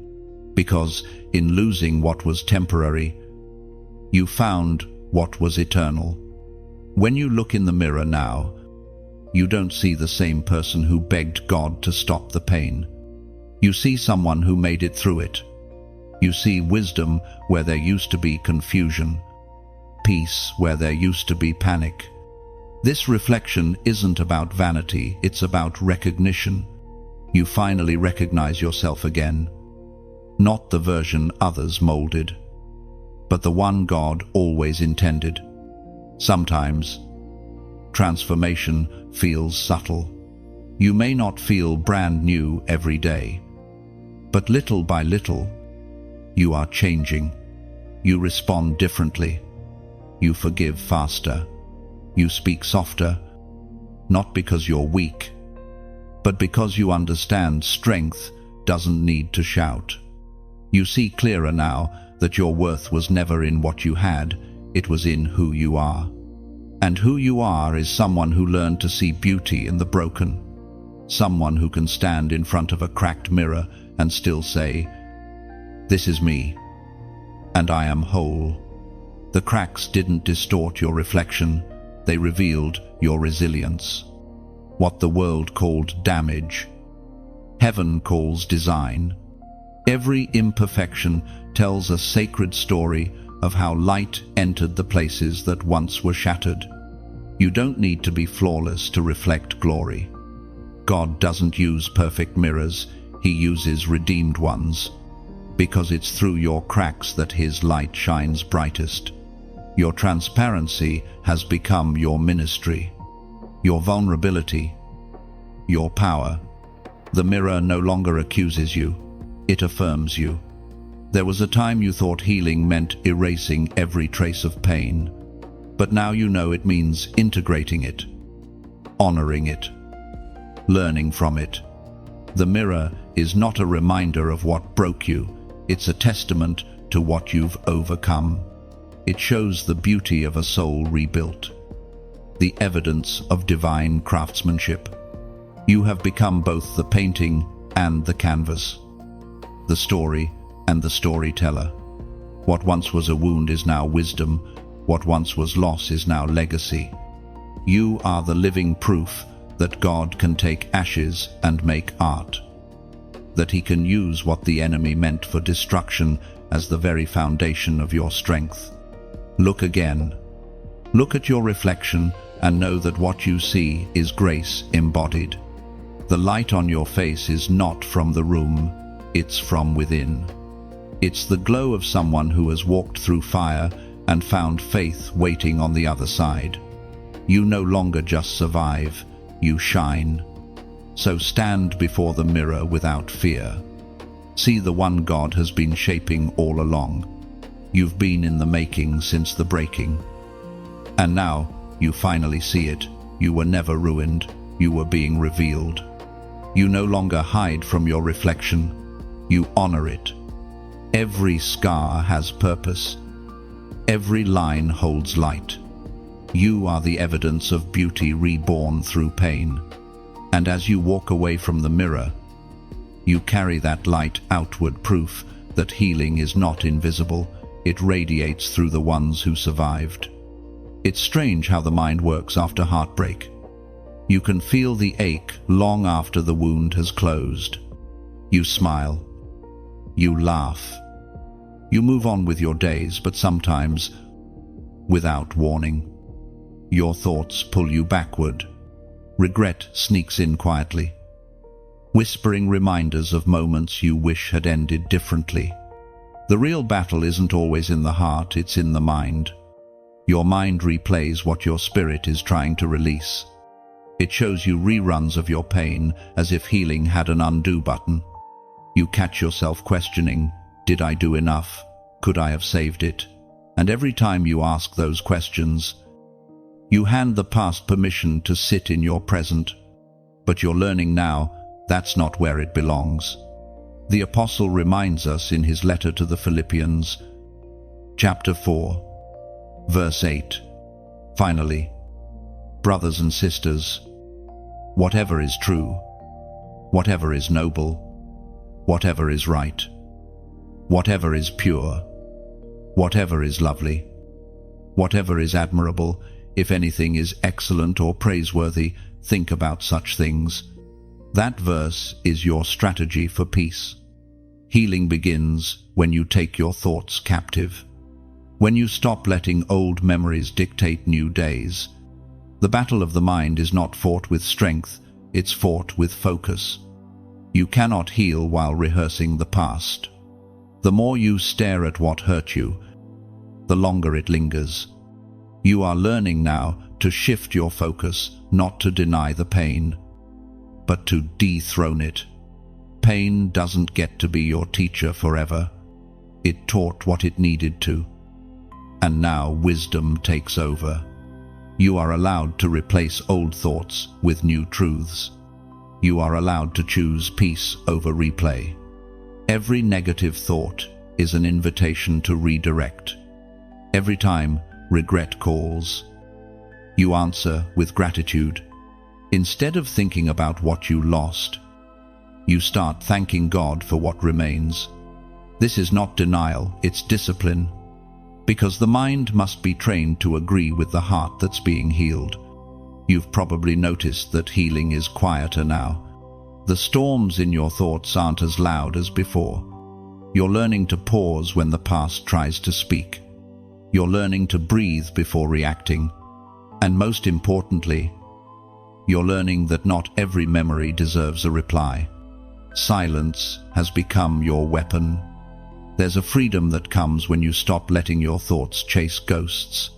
Because in losing what was temporary, you found what was eternal. When you look in the mirror now, you don't see the same person who begged God to stop the pain. You see someone who made it through it. You see wisdom where there used to be confusion, peace where there used to be panic. This reflection isn't about vanity, it's about recognition. You finally recognize yourself again. Not the version others molded, but the one God always intended. Sometimes, transformation feels subtle. You may not feel brand new every day, but little by little, you are changing. You respond differently. You forgive faster. You speak softer, not because you're weak, but because you understand strength doesn't need to shout. You see clearer now that your worth was never in what you had, it was in who you are. And who you are is someone who learned to see beauty in the broken. Someone who can stand in front of a cracked mirror and still say, "This is me, and I am whole." The cracks didn't distort your reflection, they revealed your resilience. What the world called damage, heaven calls design. Every imperfection tells a sacred story of how light entered the places that once were shattered. You don't need to be flawless to reflect glory. God doesn't use perfect mirrors, he uses redeemed ones, because it's through your cracks that his light shines brightest. Your transparency has become your ministry, your vulnerability, your power. The mirror no longer accuses you, it affirms you. There was a time you thought healing meant erasing every trace of pain, but now you know it means integrating it, honoring it, learning from it. The mirror is not a reminder of what broke you, it's a testament to what you've overcome. It shows the beauty of a soul rebuilt, the evidence of divine craftsmanship. You have become both the painting and the canvas, the story and the storyteller. What once was a wound is now wisdom, what once was loss is now legacy. You are the living proof that God can take ashes and make art, that he can use what the enemy meant for destruction as the very foundation of your strength. Look again. Look at your reflection and know that what you see is grace embodied. The light on your face is not from the room, it's from within. It's the glow of someone who has walked through fire and found faith waiting on the other side. You no longer just survive, you shine. So stand before the mirror without fear. See the one God has been shaping all along. You've been in the making since the breaking. And now, you finally see it. You were never ruined. You were being revealed. You no longer hide from your reflection. You honor it. Every scar has purpose. Every line holds light. You are the evidence of beauty reborn through pain. And as you walk away from the mirror, you carry that light outward, proof that healing is not invisible. It radiates through the ones who survived. It's strange how the mind works after heartbreak. You can feel the ache long after the wound has closed. You smile. You laugh. You move on with your days, but sometimes, without warning, your thoughts pull you backward. Regret sneaks in quietly, whispering reminders of moments you wish had ended differently. The real battle isn't always in the heart, it's in the mind. Your mind replays what your spirit is trying to release. It shows you reruns of your pain, as if healing had an undo button. You catch yourself questioning, did I do enough? Could I have saved it? And every time you ask those questions, you hand the past permission to sit in your present. But you're learning now, that's not where it belongs. The Apostle reminds us in his letter to the Philippians, chapter 4, verse 8. Finally, brothers and sisters, whatever is true, whatever is noble, whatever is right, whatever is pure, whatever is lovely, whatever is admirable, if anything is excellent or praiseworthy, think about such things. That verse is your strategy for peace. Healing begins when you take your thoughts captive, when you stop letting old memories dictate new days. The battle of the mind is not fought with strength, it's fought with focus. You cannot heal while rehearsing the past. The more you stare at what hurt you, the longer it lingers. You are learning now to shift your focus, not to deny the pain, but to dethrone it. Pain doesn't get to be your teacher forever. It taught what it needed to. And now wisdom takes over. You are allowed to replace old thoughts with new truths. You are allowed to choose peace over replay. Every negative thought is an invitation to redirect. Every time regret calls, you answer with gratitude. Instead of thinking about what you lost, you start thanking God for what remains. This is not denial, it's discipline. Because the mind must be trained to agree with the heart that's being healed. You've probably noticed that healing is quieter now. The storms in your thoughts aren't as loud as before. You're learning to pause when the past tries to speak. You're learning to breathe before reacting. And most importantly, you're learning that not every memory deserves a reply. Silence has become your weapon. There's a freedom that comes when you stop letting your thoughts chase ghosts.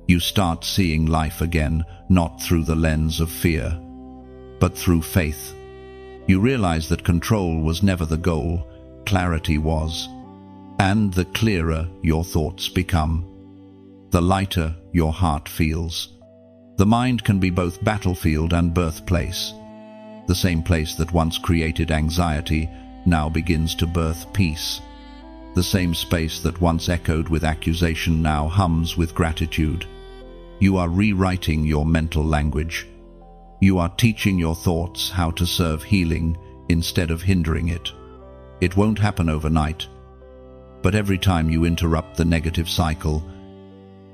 You start seeing life again, not through the lens of fear, but through faith. You realize that control was never the goal, clarity was. And the clearer your thoughts become, the lighter your heart feels. The mind can be both battlefield and birthplace. The same place that once created anxiety now begins to birth peace. The same space that once echoed with accusation now hums with gratitude. You are rewriting your mental language. You are teaching your thoughts how to serve healing instead of hindering it. It won't happen overnight, but every time you interrupt the negative cycle,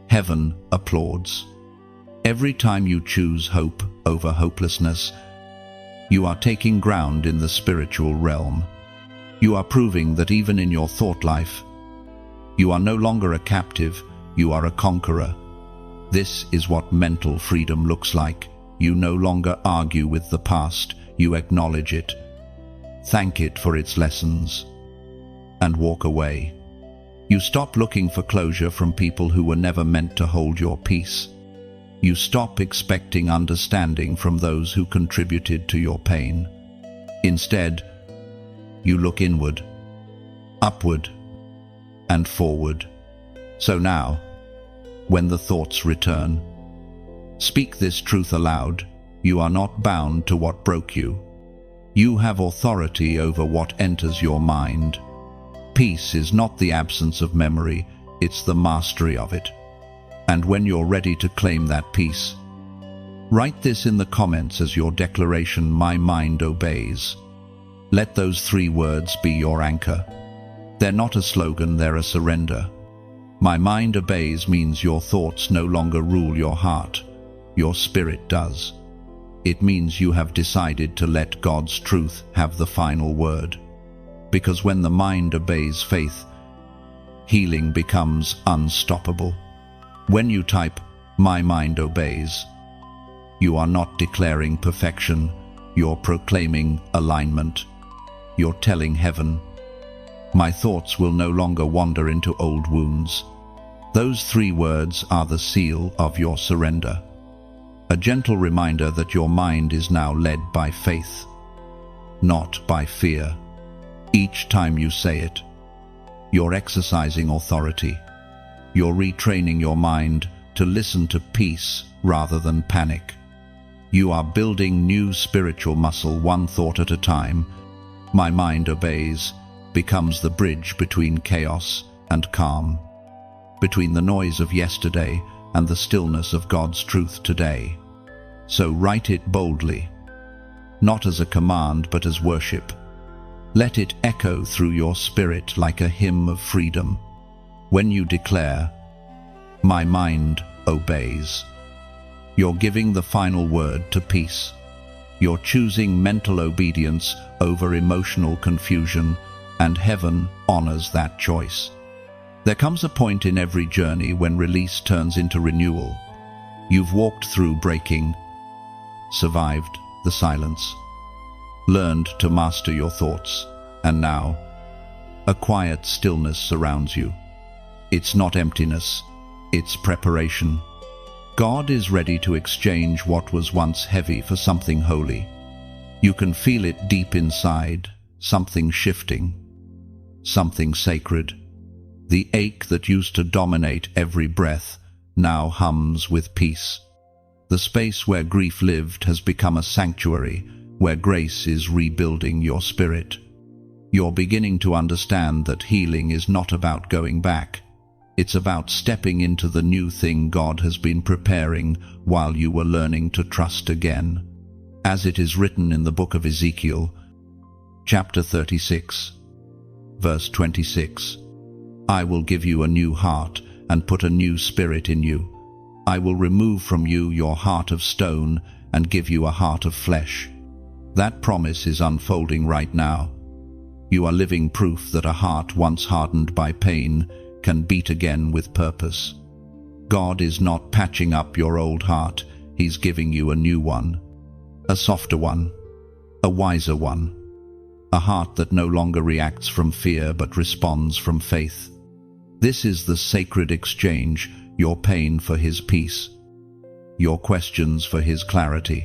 heaven applauds. Every time you choose hope over hopelessness, you are taking ground in the spiritual realm. You are proving that even in your thought life, you are no longer a captive, you are a conqueror. This is what mental freedom looks like. You no longer argue with the past, you acknowledge it. Thank it for its lessons. and walk away. You stop looking for closure from people who were never meant to hold your peace. You stop expecting understanding from those who contributed to your pain. Instead, you look inward, upward, and forward. So now, when the thoughts return, speak this truth aloud. You are not bound to what broke you. You have authority over what enters your mind. Peace is not the absence of memory, it's the mastery of it. And when you're ready to claim that peace, write this in the comments as your declaration, "My mind obeys." Let those 3 words be your anchor. They're not a slogan, they're a surrender. My mind obeys means your thoughts no longer rule your heart. Your spirit does. It means you have decided to let God's truth have the final word. Because when the mind obeys faith, healing becomes unstoppable. When you type, "My mind obeys," you are not declaring perfection, you're proclaiming alignment. You're telling heaven, "My thoughts will no longer wander into old wounds." Those 3 words are the seal of your surrender. A gentle reminder that your mind is now led by faith, not by fear. Each time you say it, you're exercising authority. You're retraining your mind to listen to peace rather than panic. You are building new spiritual muscle, one thought at a time. My mind obeys becomes the bridge between chaos and calm, between the noise of yesterday and the stillness of God's truth today. So write it boldly, not as a command but as worship. Let it echo through your spirit like a hymn of freedom. When you declare, "My mind obeys," you're giving the final word to peace. You're choosing mental obedience over emotional confusion, and heaven honors that choice. There comes a point in every journey when release turns into renewal. You've walked through breaking, survived the silence, learned to master your thoughts, and now a quiet stillness surrounds you. It's not emptiness, it's preparation. God is ready to exchange what was once heavy for something holy. You can feel it deep inside, something shifting, something sacred. The ache that used to dominate every breath now hums with peace. The space where grief lived has become a sanctuary, where grace is rebuilding your spirit. You're beginning to understand that healing is not about going back. It's about stepping into the new thing God has been preparing while you were learning to trust again. As it is written in the book of Ezekiel, chapter 36, verse 26, "I will give you a new heart and put a new spirit in you. I will remove from you your heart of stone and give you a heart of flesh." That promise is unfolding right now. You are living proof that a heart once hardened by pain can beat again with purpose. God is not patching up your old heart, He's giving you a new one. A softer one, a wiser one, a heart that no longer reacts from fear but responds from faith. This is the sacred exchange, your pain for His peace, your questions for His clarity,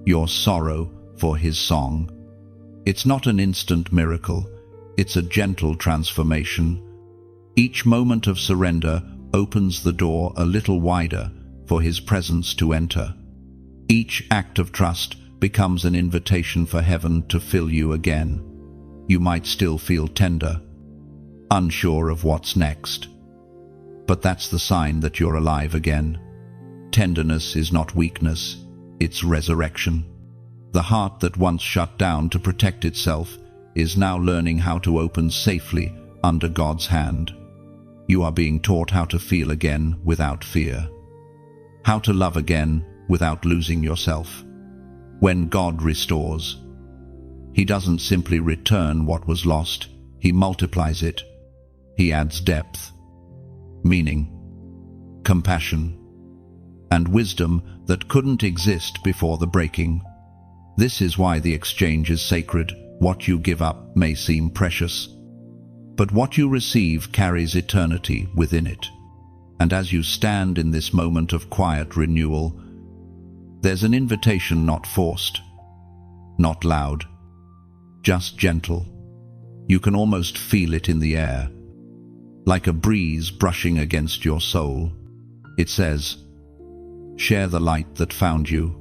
your sorrow for His song. It's not an instant miracle, it's a gentle transformation. Each moment of surrender opens the door a little wider for His presence to enter. Each act of trust becomes an invitation for heaven to fill you again. You might still feel tender, unsure of what's next, but that's the sign that you're alive again. Tenderness is not weakness, it's resurrection. The heart that once shut down to protect itself is now learning how to open safely under God's hand. You are being taught how to feel again without fear, how to love again without losing yourself. When God restores, He doesn't simply return what was lost, He multiplies it. He adds depth, meaning, compassion, and wisdom that couldn't exist before the breaking. This is why the exchange is sacred. What you give up may seem precious, but what you receive carries eternity within it. And as you stand in this moment of quiet renewal, there's an invitation not forced, not loud, just gentle. You can almost feel it in the air, like a breeze brushing against your soul. It says, share the light that found you,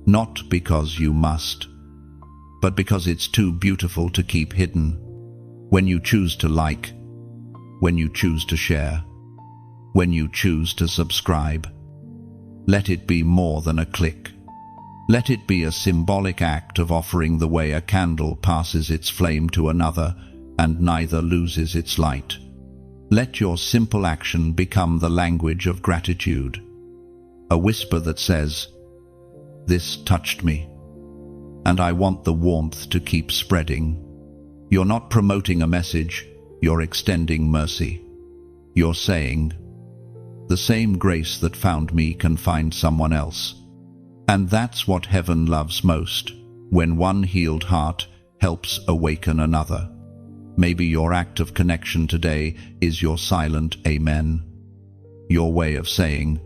not because you must, but because it's too beautiful to keep hidden. When you choose to like, when you choose to share, when you choose to subscribe, let it be more than a click. Let it be a symbolic act of offering the way a candle passes its flame to another and neither loses its light. Let your simple action become the language of gratitude, a whisper that says, this touched me, and I want the warmth to keep spreading. You're not promoting a message, you're extending mercy. You're saying, the same grace that found me can find someone else. And that's what heaven loves most, when one healed heart helps awaken another. Maybe your act of connection today is your silent amen, your way of saying,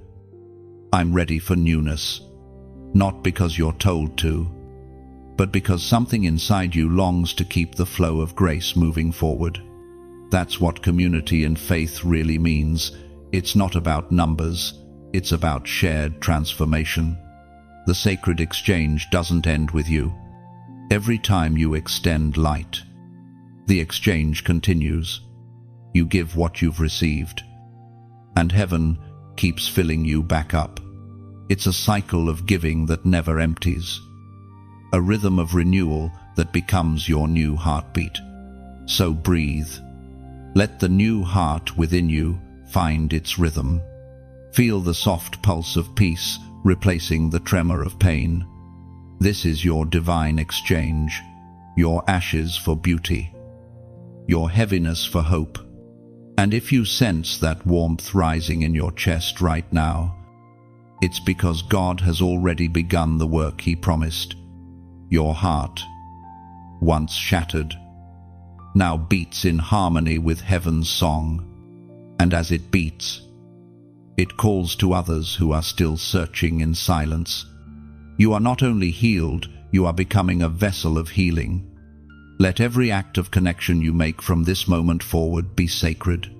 I'm ready for newness, not because you're told to, but because something inside you longs to keep the flow of grace moving forward. That's what community and faith really means. It's not about numbers, it's about shared transformation. The sacred exchange doesn't end with you. Every time you extend light, the exchange continues. You give what you've received, and heaven keeps filling you back up. It's a cycle of giving that never empties, a rhythm of renewal that becomes your new heartbeat. So breathe. Let the new heart within you find its rhythm. Feel the soft pulse of peace replacing the tremor of pain. This is your divine exchange, your ashes for beauty, your heaviness for hope. And if you sense that warmth rising in your chest right now, it's because God has already begun the work He promised. Your heart, once shattered, now beats in harmony with heaven's song. And as it beats, it calls to others who are still searching in silence. You are not only healed, you are becoming a vessel of healing. Let every act of connection you make from this moment forward be sacred.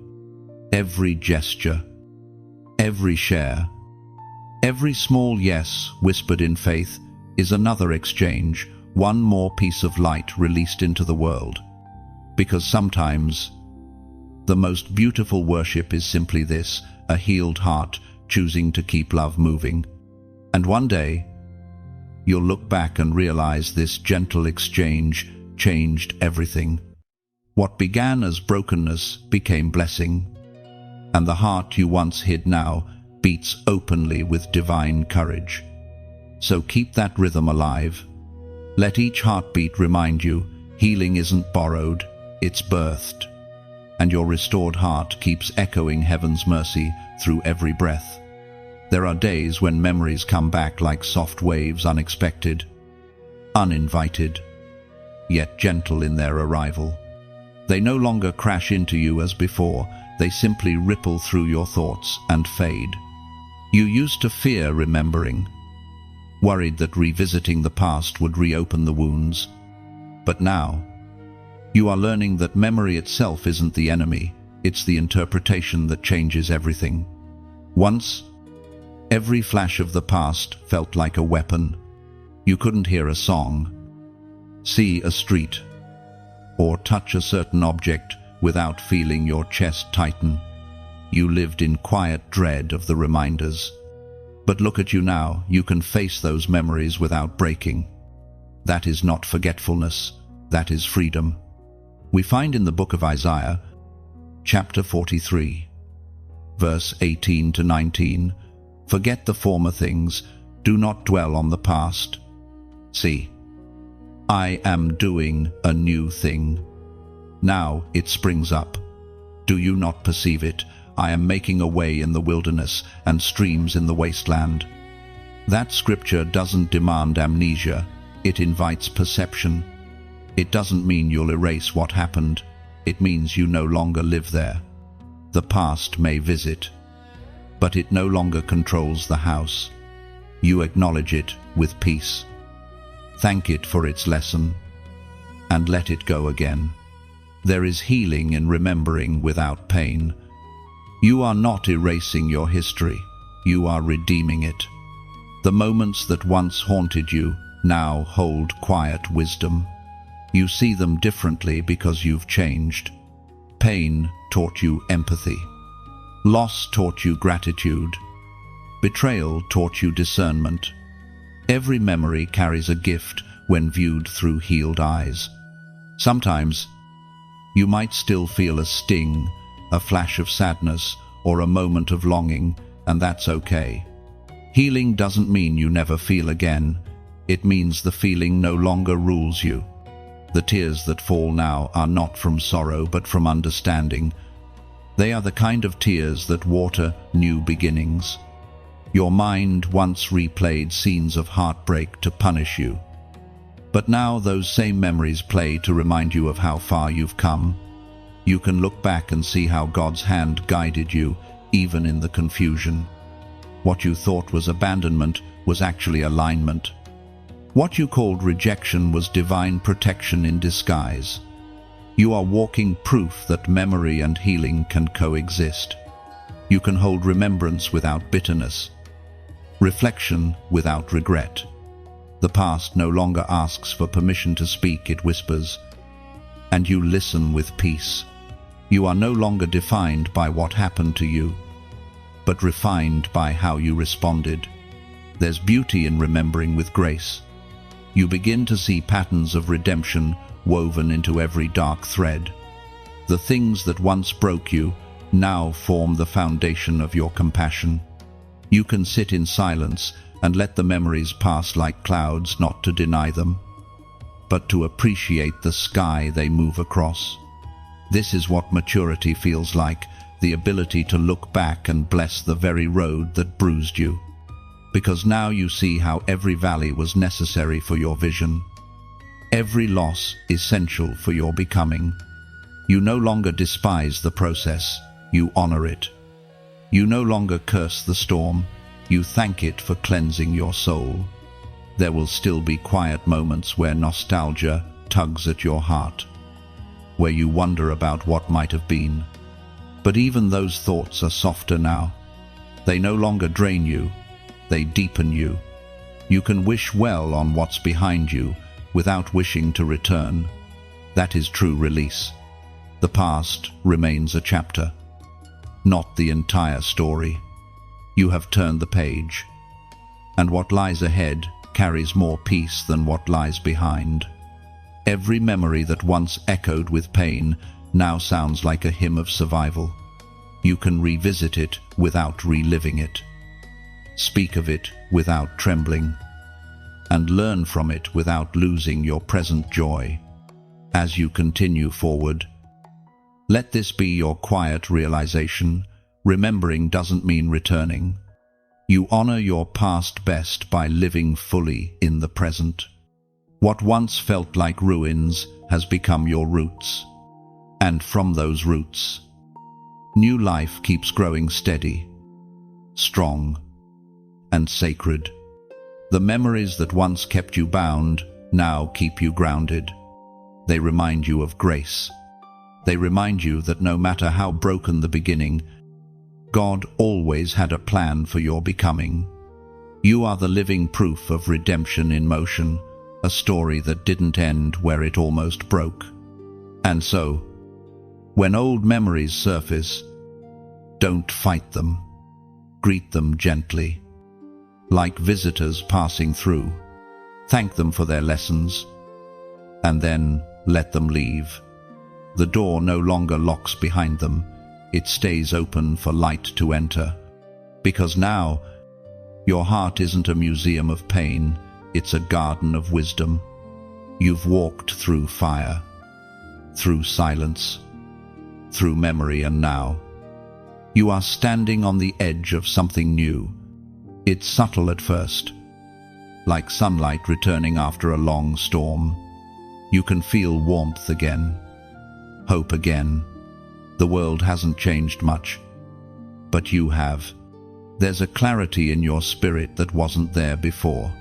Every gesture, every share, every small yes whispered in faith is another exchange, one more piece of light released into the world. Because sometimes the most beautiful worship is simply this, a healed heart choosing to keep love moving. And one day, you'll look back and realize this gentle exchange changed everything. What began as brokenness became blessing, and the heart you once hid now beats openly with divine courage. So keep that rhythm alive. Let each heartbeat remind you, healing isn't borrowed, it's birthed. And your restored heart keeps echoing heaven's mercy through every breath. There are days when memories come back like soft waves, unexpected, uninvited, yet gentle in their arrival. They no longer crash into you as before, they simply ripple through your thoughts and fade. You used to fear remembering, worried that revisiting the past would reopen the wounds. But now, you are learning that memory itself isn't the enemy, it's the interpretation that changes everything. Once, every flash of the past felt like a weapon. You couldn't hear a song, see a street, or touch a certain object without feeling your chest tighten. You lived in quiet dread of the reminders. But look at you now, you can face those memories without breaking. That is not forgetfulness, that is freedom. We find in the book of Isaiah, chapter 43, verse 18 to 19, forget the former things, do not dwell on the past. See, I am doing a new thing. Now it springs up. Do you not perceive it? I am making a way in the wilderness and streams in the wasteland. That scripture doesn't demand amnesia, it invites perception. It doesn't mean you'll erase what happened. it means you no longer live there. The past may visit, but it no longer controls the house. You acknowledge it with peace. Thank it for its lesson, and let it go again. There is healing in remembering without pain. You are not erasing your history, you are redeeming it. The moments that once haunted you now hold quiet wisdom. You see them differently because you've changed. Pain taught you empathy. Loss taught you gratitude. Betrayal taught you discernment. Every memory carries a gift when viewed through healed eyes. Sometimes, you might still feel a sting, a flash of sadness, or a moment of longing, and that's okay. Healing doesn't mean you never feel again. It means the feeling no longer rules you. The tears that fall now are not from sorrow, but from understanding. They are the kind of tears that water new beginnings. Your mind once replayed scenes of heartbreak to punish you. But now those same memories play to remind you of how far you've come. You can look back and see how God's hand guided you, even in the confusion. What you thought was abandonment was actually alignment. What you called rejection was divine protection in disguise. You are walking proof that memory and healing can coexist. You can hold remembrance without bitterness, reflection without regret. The past no longer asks for permission to speak, it whispers, and you listen with peace. You are no longer defined by what happened to you, but refined by how you responded. There's beauty in remembering with grace. You begin to see patterns of redemption woven into every dark thread. The things that once broke you now form the foundation of your compassion. You can sit in silence and let the memories pass like clouds, not to deny them, but to appreciate the sky they move across. This is what maturity feels like, the ability to look back and bless the very road that bruised you. Because now you see how every valley was necessary for your vision. Every loss essential for your becoming. You no longer despise the process, you honor it. You no longer curse the storm, you thank it for cleansing your soul. There will still be quiet moments where nostalgia tugs at your heart, where you wonder about what might have been. But even those thoughts are softer now. They no longer drain you, they deepen you. You can wish well on what's behind you without wishing to return. That is true release. The past remains a chapter, not the entire story. You have turned the page, and what lies ahead carries more peace than what lies behind. Every memory that once echoed with pain now sounds like a hymn of survival. You can revisit it without reliving it, speak of it without trembling, and learn from it without losing your present joy. As you continue forward, let this be your quiet realization. Remembering doesn't mean returning. You honor your past best by living fully in the present. What once felt like ruins has become your roots. And from those roots, new life keeps growing steady, strong, and sacred. The memories that once kept you bound now keep you grounded. They remind you of grace. They remind you that no matter how broken the beginning, God always had a plan for your becoming. You are the living proof of redemption in motion, a story that didn't end where it almost broke. And so, when old memories surface, don't fight them. Greet them gently, like visitors passing through. Thank them for their lessons, and then let them leave. The door no longer locks behind them. It stays open for light to enter. Because now, your heart isn't a museum of pain, it's a garden of wisdom. You've walked through fire, through silence, through memory, and now you are standing on the edge of something new. It's subtle at first, like sunlight returning after a long storm. You can feel warmth again, hope again. The world hasn't changed much, but you have. There's a clarity in your spirit that wasn't there before.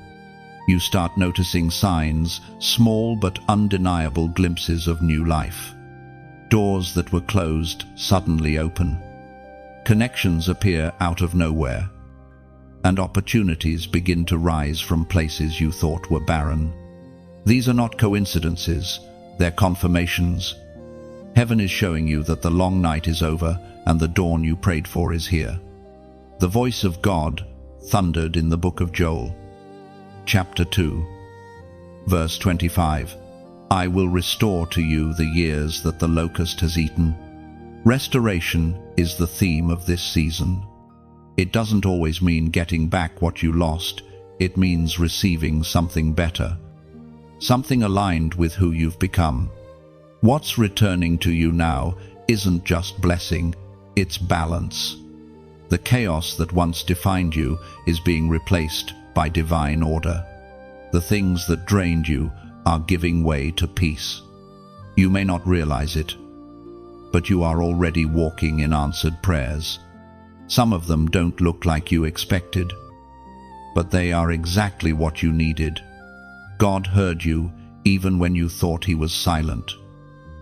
You start noticing signs, small but undeniable glimpses of new life. Doors that were closed suddenly open. Connections appear out of nowhere, and opportunities begin to rise from places you thought were barren. These are not coincidences, they're confirmations. Heaven is showing you that the long night is over and the dawn you prayed for is here. The voice of God thundered in the book of Joel, chapter 2, verse 25. I will restore to you the years that the locust has eaten. Restoration is the theme of this season. It doesn't always mean getting back what you lost. It means receiving something better, something aligned with who you've become. What's returning to you now isn't just blessing, it's balance. The chaos that once defined you is being replaced by divine order. The things that drained you are giving way to peace. You may not realize it, but you are already walking in answered prayers. Some of them don't look like you expected, but they are exactly what you needed. God heard you even when you thought He was silent.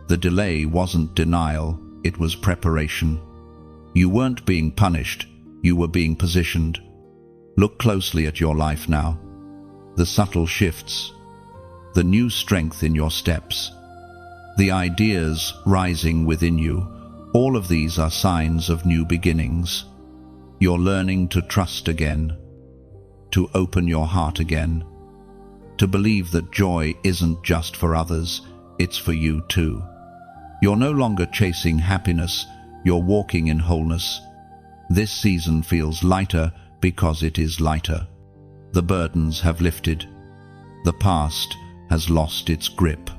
The delay wasn't denial, it was preparation. You weren't being punished, you were being positioned. Look closely at your life now. The subtle shifts, the new strength in your steps, the ideas rising within you, all of these are signs of new beginnings. You're learning to trust again, to open your heart again, to believe that joy isn't just for others, it's for you too. You're no longer chasing happiness, you're walking in wholeness. This season feels lighter because it is lighter. The burdens have lifted. The past has lost its grip.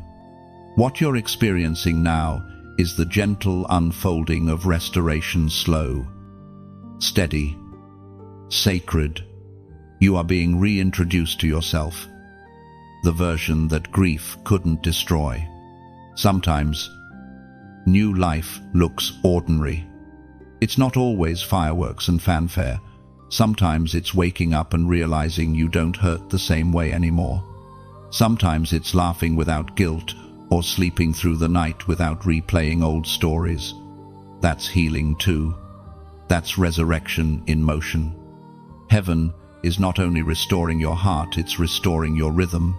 What you're experiencing now is the gentle unfolding of restoration, slow, steady, sacred. You are being reintroduced to yourself, the version that grief couldn't destroy. Sometimes, new life looks ordinary. It's not always fireworks and fanfare. Sometimes it's waking up and realizing you don't hurt the same way anymore. Sometimes it's laughing without guilt or sleeping through the night without replaying old stories. That's healing too. That's resurrection in motion. Heaven is not only restoring your heart, it's restoring your rhythm.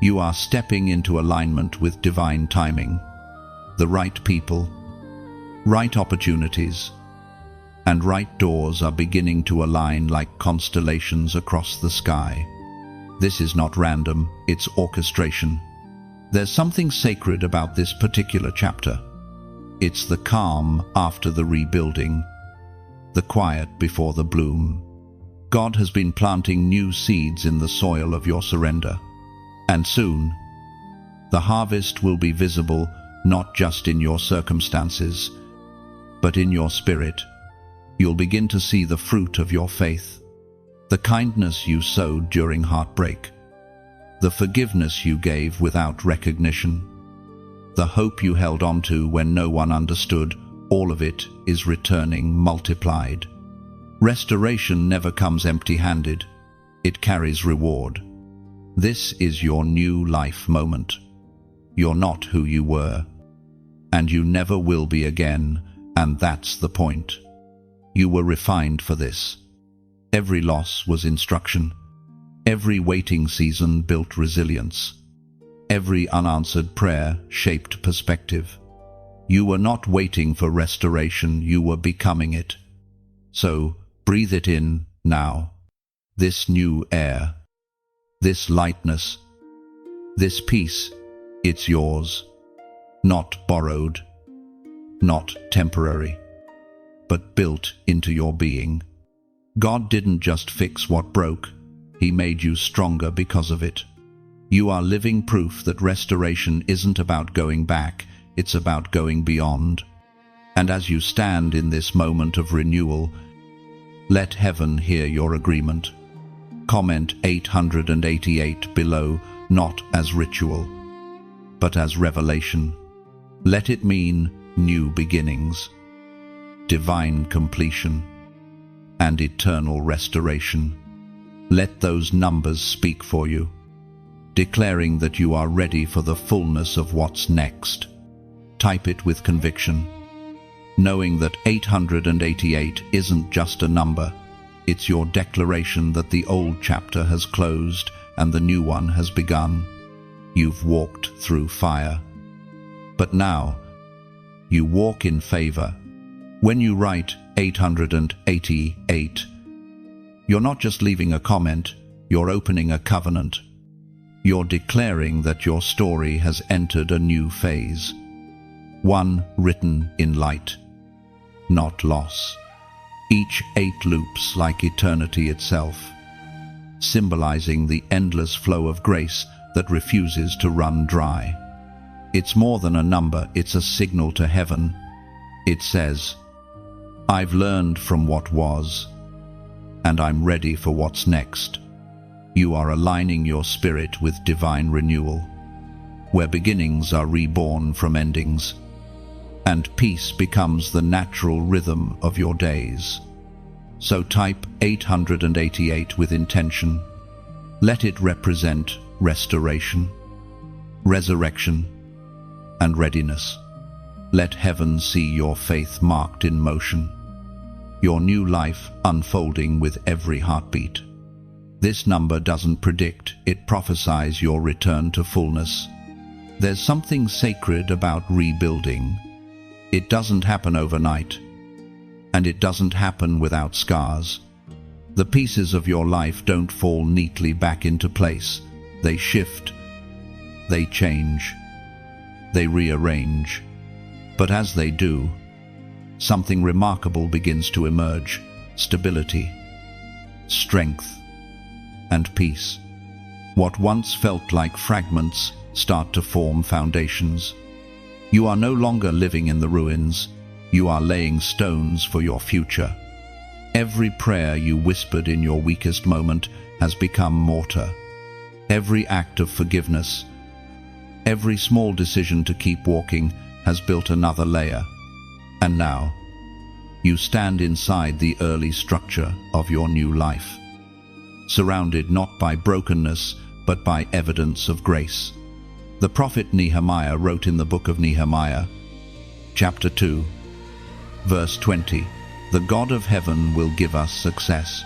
You are stepping into alignment with divine timing. The right people, right opportunities, and right doors are beginning to align like constellations across the sky. This is not random, it's orchestration. There's something sacred about this particular chapter. It's the calm after the rebuilding, the quiet before the bloom. God has been planting new seeds in the soil of your surrender. And soon, the harvest will be visible not just in your circumstances, but in your spirit. You'll begin to see the fruit of your faith, the kindness you sowed during heartbreak, the forgiveness you gave without recognition, the hope you held on to when no one understood. All of it is returning multiplied. Restoration never comes empty-handed. It carries reward. This is your new life moment. You're not who you were, and you never will be again, and that's the point. You were refined for this. Every loss was instruction. Every waiting season built resilience. Every unanswered prayer shaped perspective. You were not waiting for restoration, you were becoming it. So, breathe it in now. This new air, this lightness, this peace, it's yours. Not borrowed, not temporary, but built into your being. God didn't just fix what broke, He made you stronger because of it. You are living proof that restoration isn't about going back, it's about going beyond. And as you stand in this moment of renewal, let heaven hear your agreement. Comment 888 below, not as ritual, but as revelation. Let it mean new beginnings, divine completion, and eternal restoration. Let those numbers speak for you, declaring that you are ready for the fullness of what's next. Type it with conviction, knowing that 888 isn't just a number. It's your declaration that the old chapter has closed and the new one has begun. You've walked through fire, but now you walk in favor. When you write 888, you're not just leaving a comment, you're opening a covenant. You're declaring that your story has entered a new phase, one written in light, not loss. Each 8 loops like eternity itself, symbolizing the endless flow of grace that refuses to run dry. It's more than a number, it's a signal to heaven. It says, I've learned from what was, and I'm ready for what's next. You are aligning your spirit with divine renewal, where beginnings are reborn from endings, and peace becomes the natural rhythm of your days. So type 888 with intention. Let it represent restoration, resurrection, and readiness. Let heaven see your faith marked in motion, your new life unfolding with every heartbeat. This number doesn't predict, it prophesies your return to fullness. There's something sacred about rebuilding. It doesn't happen overnight, and it doesn't happen without scars. The pieces of your life don't fall neatly back into place. They shift, they change, they rearrange. But as they do, something remarkable begins to emerge: stability, strength, and peace. What once felt like fragments start to form foundations. You are no longer living in the ruins. You are laying stones for your future. Every prayer you whispered in your weakest moment has become mortar. Every act of forgiveness, every small decision to keep walking has built another layer. And now, you stand inside the early structure of your new life, surrounded not by brokenness, but by evidence of grace. The prophet Nehemiah wrote in the book of Nehemiah, chapter 2, verse 20, "The God of heaven will give us success.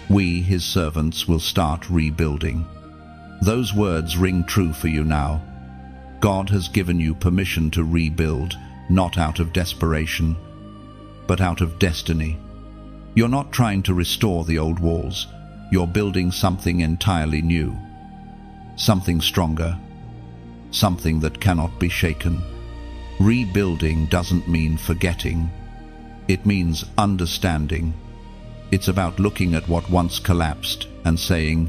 We, his servants, will start rebuilding." Those words ring true for you now. God has given you permission to rebuild, not out of desperation, but out of destiny. You're not trying to restore the old walls. You're building something entirely new, something stronger, something that cannot be shaken. Rebuilding doesn't mean forgetting. It means understanding. It's about looking at what once collapsed and saying,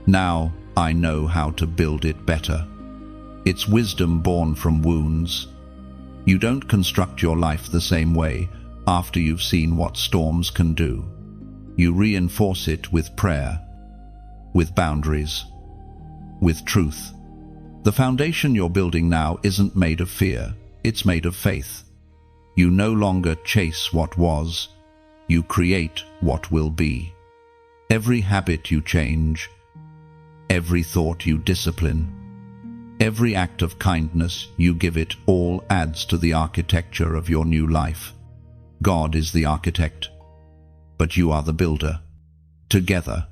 "Now I know how to build it better." It's wisdom born from wounds. You don't construct your life the same way after you've seen what storms can do. You reinforce it with prayer, with boundaries, with truth. The foundation you're building now isn't made of fear, it's made of faith. You no longer chase what was, you create what will be. Every habit you change, every thought you discipline, every act of kindness you give it, all adds to the architecture of your new life. God is the architect, but you are the builder. Together,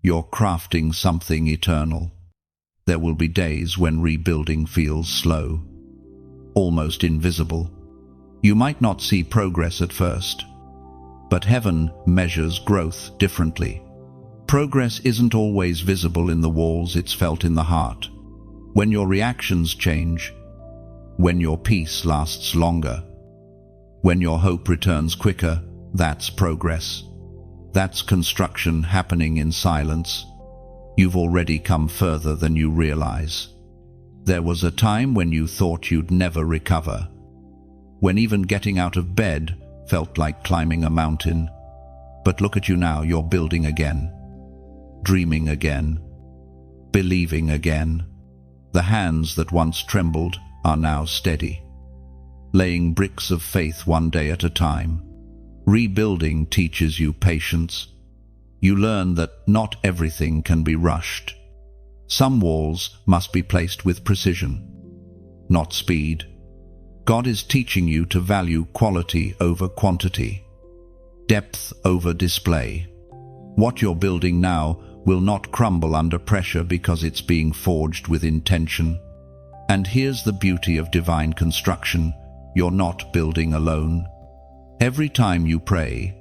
you're crafting something eternal. There will be days when rebuilding feels slow, almost invisible. You might not see progress at first, but heaven measures growth differently. Progress isn't always visible in the walls, it's felt in the heart. When your reactions change, when your peace lasts longer, when your hope returns quicker, that's progress. That's construction happening in silence. You've already come further than you realize. There was a time when you thought you'd never recover, when even getting out of bed felt like climbing a mountain. But look at you now, you're building again, dreaming again, believing again. The hands that once trembled are now steady, laying bricks of faith one day at a time. Rebuilding teaches you patience. You learn that not everything can be rushed. Some walls must be placed with precision, not speed. God is teaching you to value quality over quantity, depth over display. What you're building now will not crumble under pressure because it's being forged with intention. And here's the beauty of divine construction: you're not building alone. Every time you pray,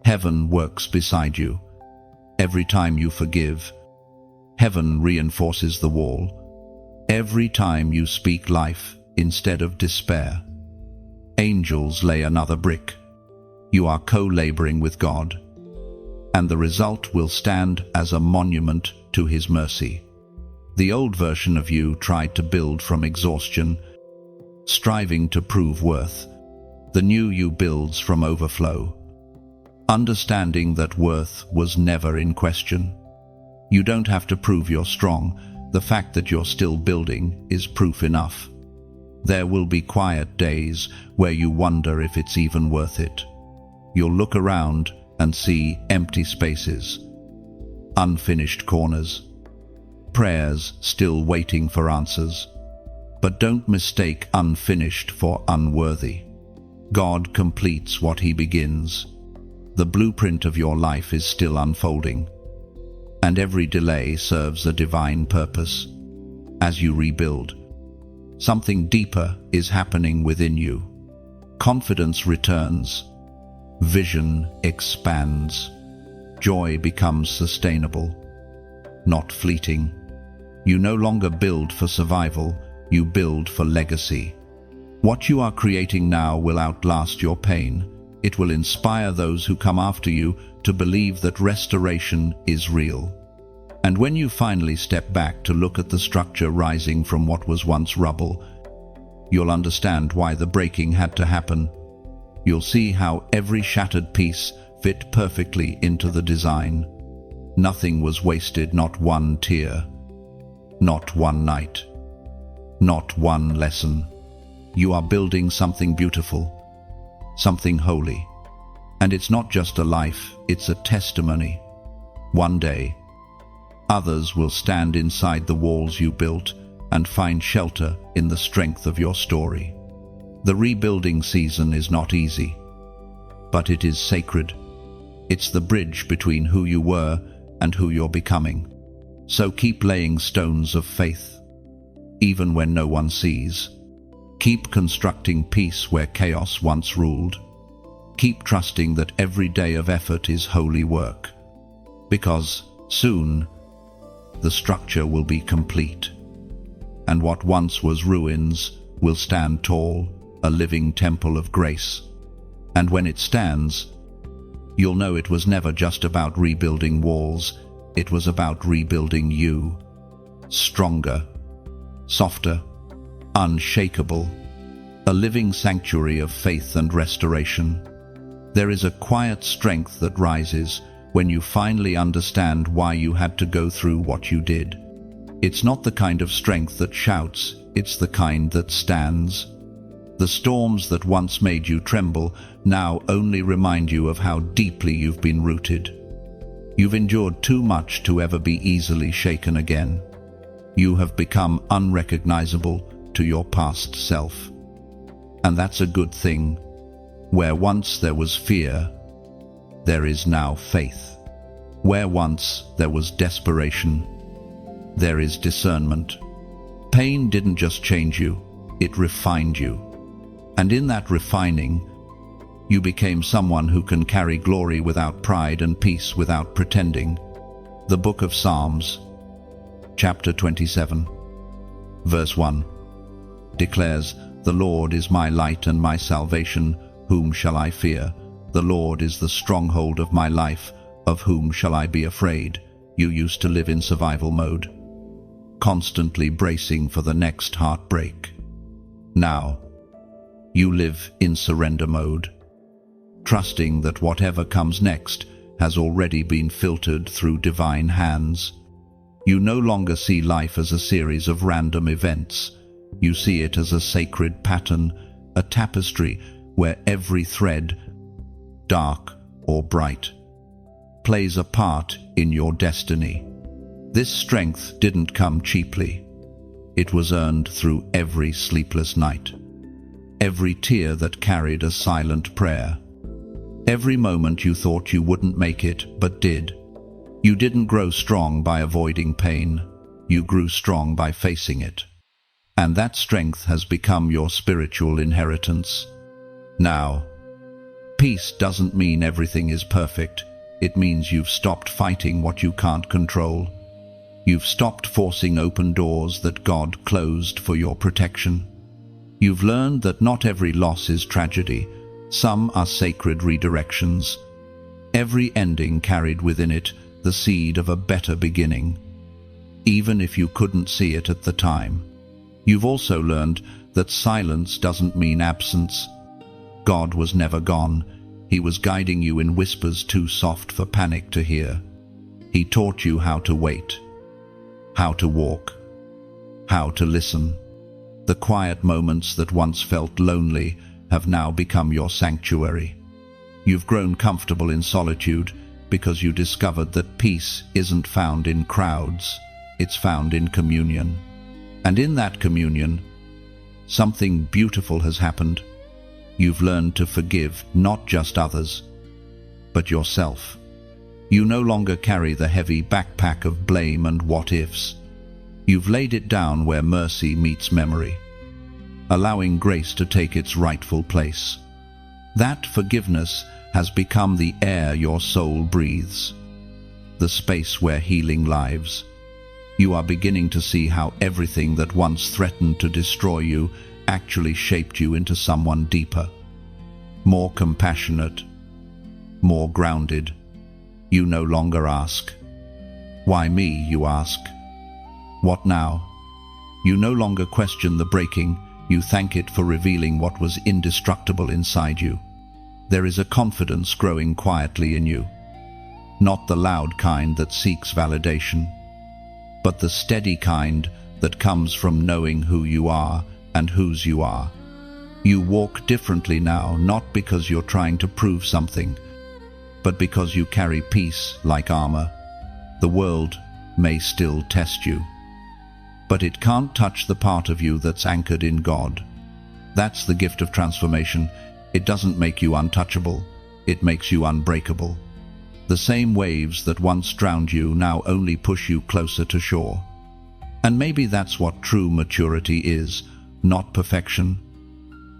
heaven works beside you. Every time you forgive, heaven reinforces the wall. Every time you speak life instead of despair, angels lay another brick. You are co-laboring with God, and the result will stand as a monument to His mercy. The old version of you tried to build from exhaustion, striving to prove worth. The new you builds from overflow, understanding that worth was never in question. You don't have to prove you're strong. The fact that you're still building is proof enough. There will be quiet days where you wonder if it's even worth it. You'll look around and see empty spaces, unfinished corners, prayers still waiting for answers. But don't mistake unfinished for unworthy. God completes what He begins. The blueprint of your life is still unfolding, and every delay serves a divine purpose. As you rebuild, something deeper is happening within you. Confidence returns, vision expands, joy becomes sustainable, not fleeting. You no longer build for survival, you build for legacy. What you are creating now will outlast your pain. It will inspire those who come after you to believe that restoration is real. And when you finally step back to look at the structure rising from what was once rubble, you'll understand why the breaking had to happen. You'll see how every shattered piece fit perfectly into the design. Nothing was wasted, not one tear, not one night, not one lesson. You are building something beautiful, something holy. And it's not just a life, it's a testimony. One day, others will stand inside the walls you built and find shelter in the strength of your story. The rebuilding season is not easy, but it is sacred. It's the bridge between who you were and who you're becoming. So keep laying stones of faith, even when no one sees. Keep constructing peace where chaos once ruled. Keep trusting that every day of effort is holy work, because soon the structure will be complete, and what once was ruins will stand tall, a living temple of grace. And when it stands, you'll know it was never just about rebuilding walls, it was about rebuilding you. Stronger, softer, unshakable, a living sanctuary of faith and restoration. There is a quiet strength that rises when you finally understand why you had to go through what you did. It's not the kind of strength that shouts, it's the kind that stands. The storms that once made you tremble now only remind you of how deeply you've been rooted. You've endured too much to ever be easily shaken again. You have become unrecognizable to your past self. And that's a good thing. Where once there was fear, there is now faith. Where once there was desperation, there is discernment. Pain didn't just change you, it refined you. And in that refining, you became someone who can carry glory without pride and peace without pretending. The Book of Psalms, chapter 27, verse 1, declares, "The Lord is my light and my salvation, whom shall I fear? The Lord is the stronghold of my life, of whom shall I be afraid?" You used to live in survival mode, constantly bracing for the next heartbreak. Now, you live in surrender mode, trusting that whatever comes next has already been filtered through divine hands. You no longer see life as a series of random events. You see it as a sacred pattern, a tapestry where every thread, dark or bright, plays a part in your destiny. This strength didn't come cheaply. It was earned through every sleepless night, every tear that carried a silent prayer, every moment you thought you wouldn't make it but did. You didn't grow strong by avoiding pain. You grew strong by facing it. And that strength has become your spiritual inheritance. Now, peace doesn't mean everything is perfect. It means you've stopped fighting what you can't control. You've stopped forcing open doors that God closed for your protection. You've learned that not every loss is tragedy. Some are sacred redirections. Every ending carried within it the seed of a better beginning, even if you couldn't see it at the time. You've also learned that silence doesn't mean absence. God was never gone. He was guiding you in whispers too soft for panic to hear. He taught you how to wait, how to walk, how to listen. The quiet moments that once felt lonely have now become your sanctuary. You've grown comfortable in solitude because you discovered that peace isn't found in crowds, it's found in communion. And in that communion, something beautiful has happened. You've learned to forgive not just others, but yourself. You no longer carry the heavy backpack of blame and what-ifs. You've laid it down where mercy meets memory, allowing grace to take its rightful place. That forgiveness has become the air your soul breathes, the space where healing lives. You are beginning to see how everything that once threatened to destroy you actually shaped you into someone deeper, more compassionate, more grounded. You no longer ask, "Why me?" you ask, "What now?" You no longer question the breaking. You thank it for revealing what was indestructible inside you. There is a confidence growing quietly in you, not the loud kind that seeks validation, but the steady kind that comes from knowing who you are and whose you are. You walk differently now, not because you're trying to prove something, but because you carry peace like armor. The world may still test you, but it can't touch the part of you that's anchored in God. That's the gift of transformation. It doesn't make you untouchable, it makes you unbreakable. The same waves that once drowned you now only push you closer to shore. And maybe that's what true maturity is, not perfection,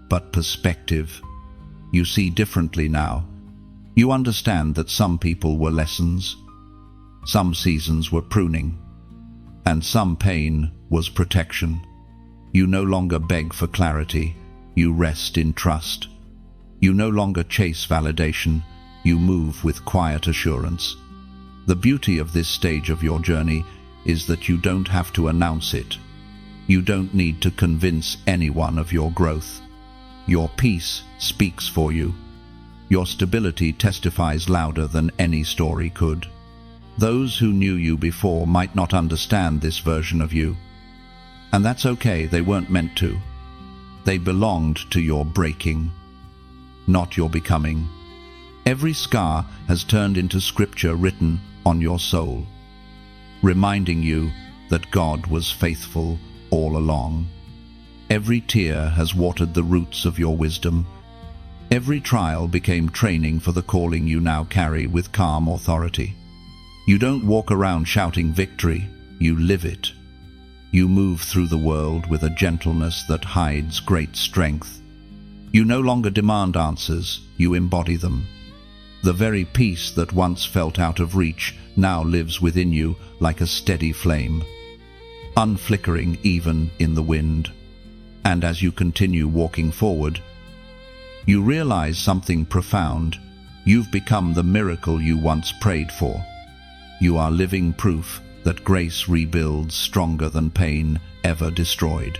but perspective. You see differently now. You understand that some people were lessons, some seasons were pruning, and some pain was protection. You no longer beg for clarity, you rest in trust. You no longer chase validation, you move with quiet assurance. The beauty of this stage of your journey is that you don't have to announce it. You don't need to convince anyone of your growth. Your peace speaks for you. Your stability testifies louder than any story could. Those who knew you before might not understand this version of you. And that's okay, they weren't meant to. They belonged to your breaking, not your becoming. Every scar has turned into scripture written on your soul, reminding you that God was faithful all along. Every tear has watered the roots of your wisdom. Every trial became training for the calling you now carry with calm authority. You don't walk around shouting victory, you live it. You move through the world with a gentleness that hides great strength. You no longer demand answers, you embody them. The very peace that once felt out of reach now lives within you like a steady flame, unflickering even in the wind. And as you continue walking forward, you realize something profound. You've become the miracle you once prayed for. You are living proof that grace rebuilds stronger than pain ever destroyed.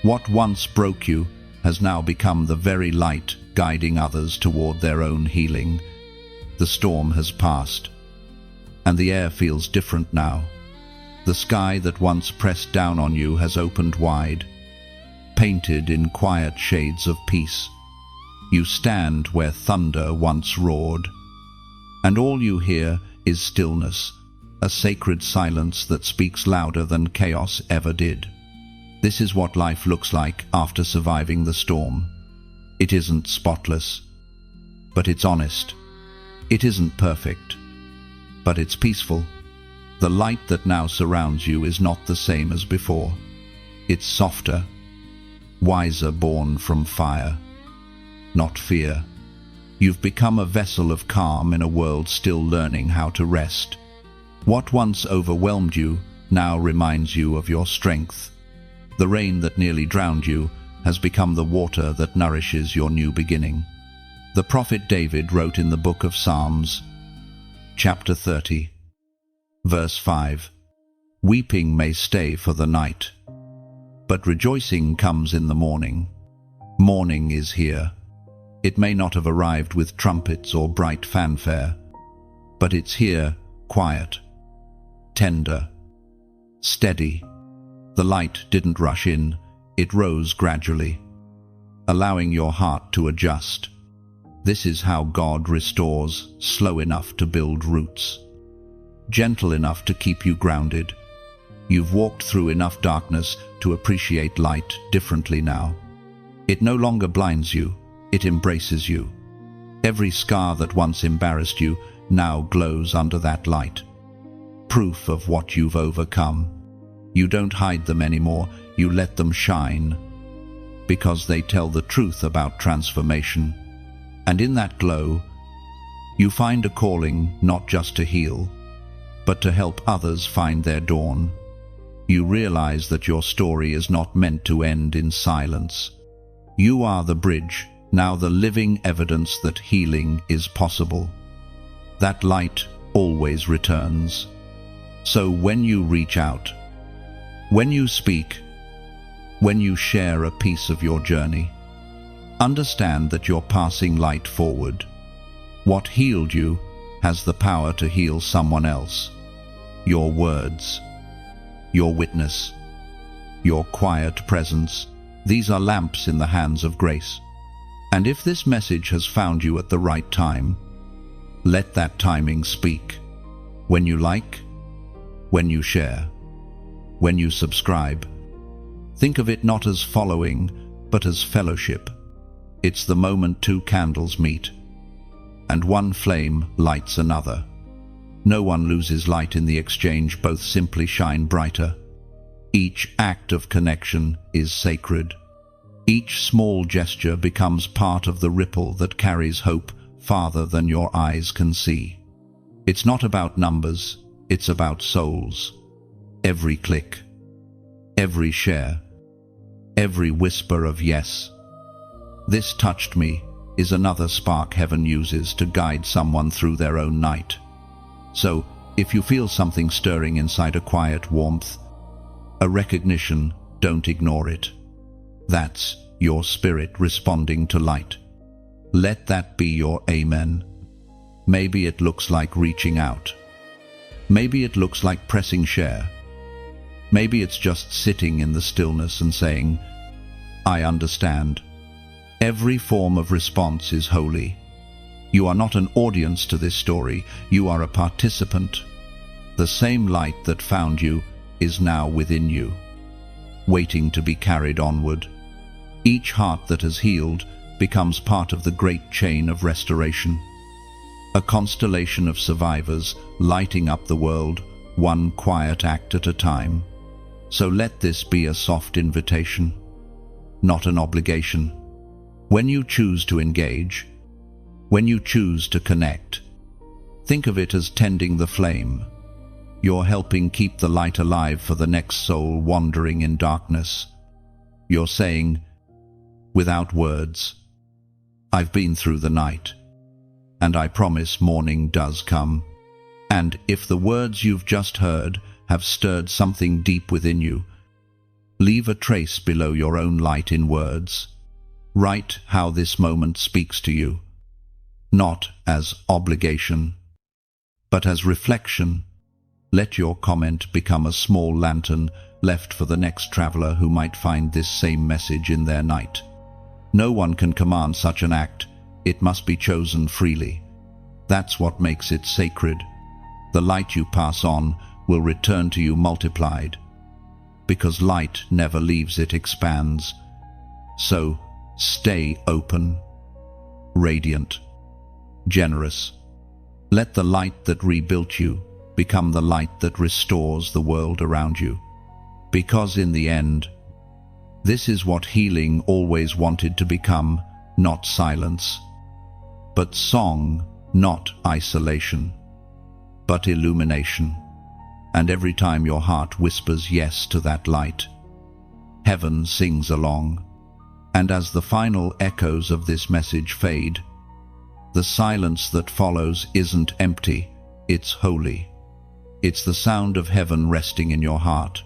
What once broke you has now become the very light guiding others toward their own healing. The storm has passed, and the air feels different now. The sky that once pressed down on you has opened wide. painted in quiet shades of peace. You stand where thunder once roared, and all you hear is stillness, a sacred silence that speaks louder than chaos ever did. This is what life looks like after surviving the storm. It isn't spotless, but it's honest. It isn't perfect, but it's peaceful. The light that now surrounds you is not the same as before. It's softer, wiser, born from fire, not fear. You've become a vessel of calm in a world still learning how to rest. What once overwhelmed you now reminds you of your strength. The rain that nearly drowned you has become the water that nourishes your new beginning. The prophet David wrote in the book of Psalms, chapter 30, verse 5, "Weeping may stay for the night, but rejoicing comes in the morning." Morning is here. It may not have arrived with trumpets or bright fanfare, but it's here, quiet, tender, steady. The light didn't rush in, it rose gradually, allowing your heart to adjust. This is how God restores, slow enough to build roots, gentle enough to keep you grounded. You've walked through enough darkness to appreciate light differently now. It no longer blinds you, it embraces you. Every scar that once embarrassed you now glows under that light. Proof of what you've overcome. You don't hide them anymore, you let them shine, because they tell the truth about transformation. And in that glow, you find a calling not just to heal, but to help others find their dawn. You realize that your story is not meant to end in silence. You are the bridge, now the living evidence that healing is possible. That light always returns. So when you reach out, when you speak, when you share a piece of your journey, understand that you're passing light forward. What healed you has the power to heal someone else. Your words, your witness, your quiet presence, these are lamps in the hands of grace. And if this message has found you at the right time, let that timing speak. When you like, when you share, when you subscribe, think of it not as following, but as fellowship. It's the moment two candles meet, and one flame lights another. No one loses light in the exchange, both simply shine brighter. Each act of connection is sacred. Each small gesture becomes part of the ripple that carries hope farther than your eyes can see. It's not about numbers, it's about souls. Every click, every share, every whisper of yes. "This touched me" is another spark heaven uses to guide someone through their own night. So, if you feel something stirring inside, a quiet warmth, a recognition, don't ignore it. That's your spirit responding to light. Let that be your amen. Maybe it looks like reaching out. Maybe it looks like pressing share. Maybe it's just sitting in the stillness and saying, "I understand." Every form of response is holy. You are not an audience to this story, you are a participant. The same light that found you is now within you, waiting to be carried onward. Each heart that has healed becomes part of the great chain of restoration. A constellation of survivors lighting up the world, one quiet act at a time. So let this be a soft invitation, not an obligation. When you choose to engage, when you choose to connect, think of it as tending the flame. You're helping keep the light alive for the next soul wandering in darkness. You're saying, without words, "I've been through the night, and I promise morning does come." And if the words you've just heard have stirred something deep within you, leave a trace below your own light in words. Write how this moment speaks to you, not as obligation, but as reflection. Let your comment become a small lantern left for the next traveler who might find this same message in their night. No one can command such an act. It must be chosen freely. That's what makes it sacred. The light you pass on will return to you multiplied. Because light never leaves, it expands. So stay open, radiant, generous. Let the light that rebuilt you become the light that restores the world around you. Because in the end, this is what healing always wanted to become, not silence, but song, not isolation, but illumination. And every time your heart whispers yes to that light, heaven sings along. And as the final echoes of this message fade, the silence that follows isn't empty, it's holy. It's the sound of heaven resting in your heart,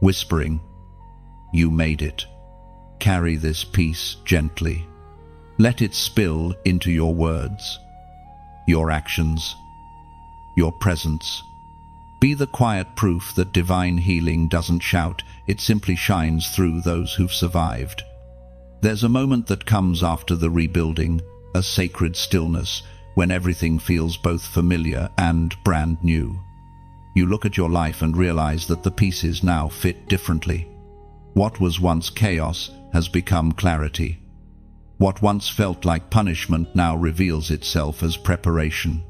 whispering, "You made it. Carry this peace gently. Let it spill into your words, your actions, your presence. Be the quiet proof that divine healing doesn't shout, it simply shines through those who've survived." There's a moment that comes after the rebuilding, a sacred stillness, when everything feels both familiar and brand new. You look at your life and realize that the pieces now fit differently. What was once chaos has become clarity. What once felt like punishment now reveals itself as preparation.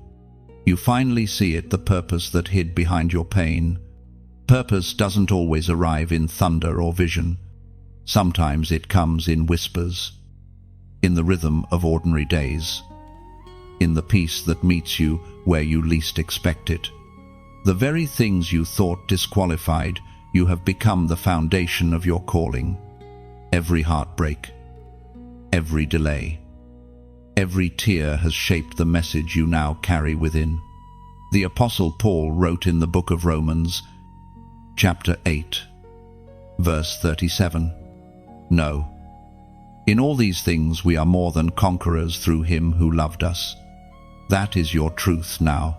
You finally see it, the purpose that hid behind your pain. Purpose doesn't always arrive in thunder or vision. Sometimes it comes in whispers, in the rhythm of ordinary days, in the peace that meets you where you least expect it. The very things you thought disqualified you have become the foundation of your calling. Every heartbreak, every delay, every tear has shaped the message you now carry within. The Apostle Paul wrote in the book of Romans, chapter 8, verse 37, "No, in all these things we are more than conquerors through him who loved us." That is your truth now.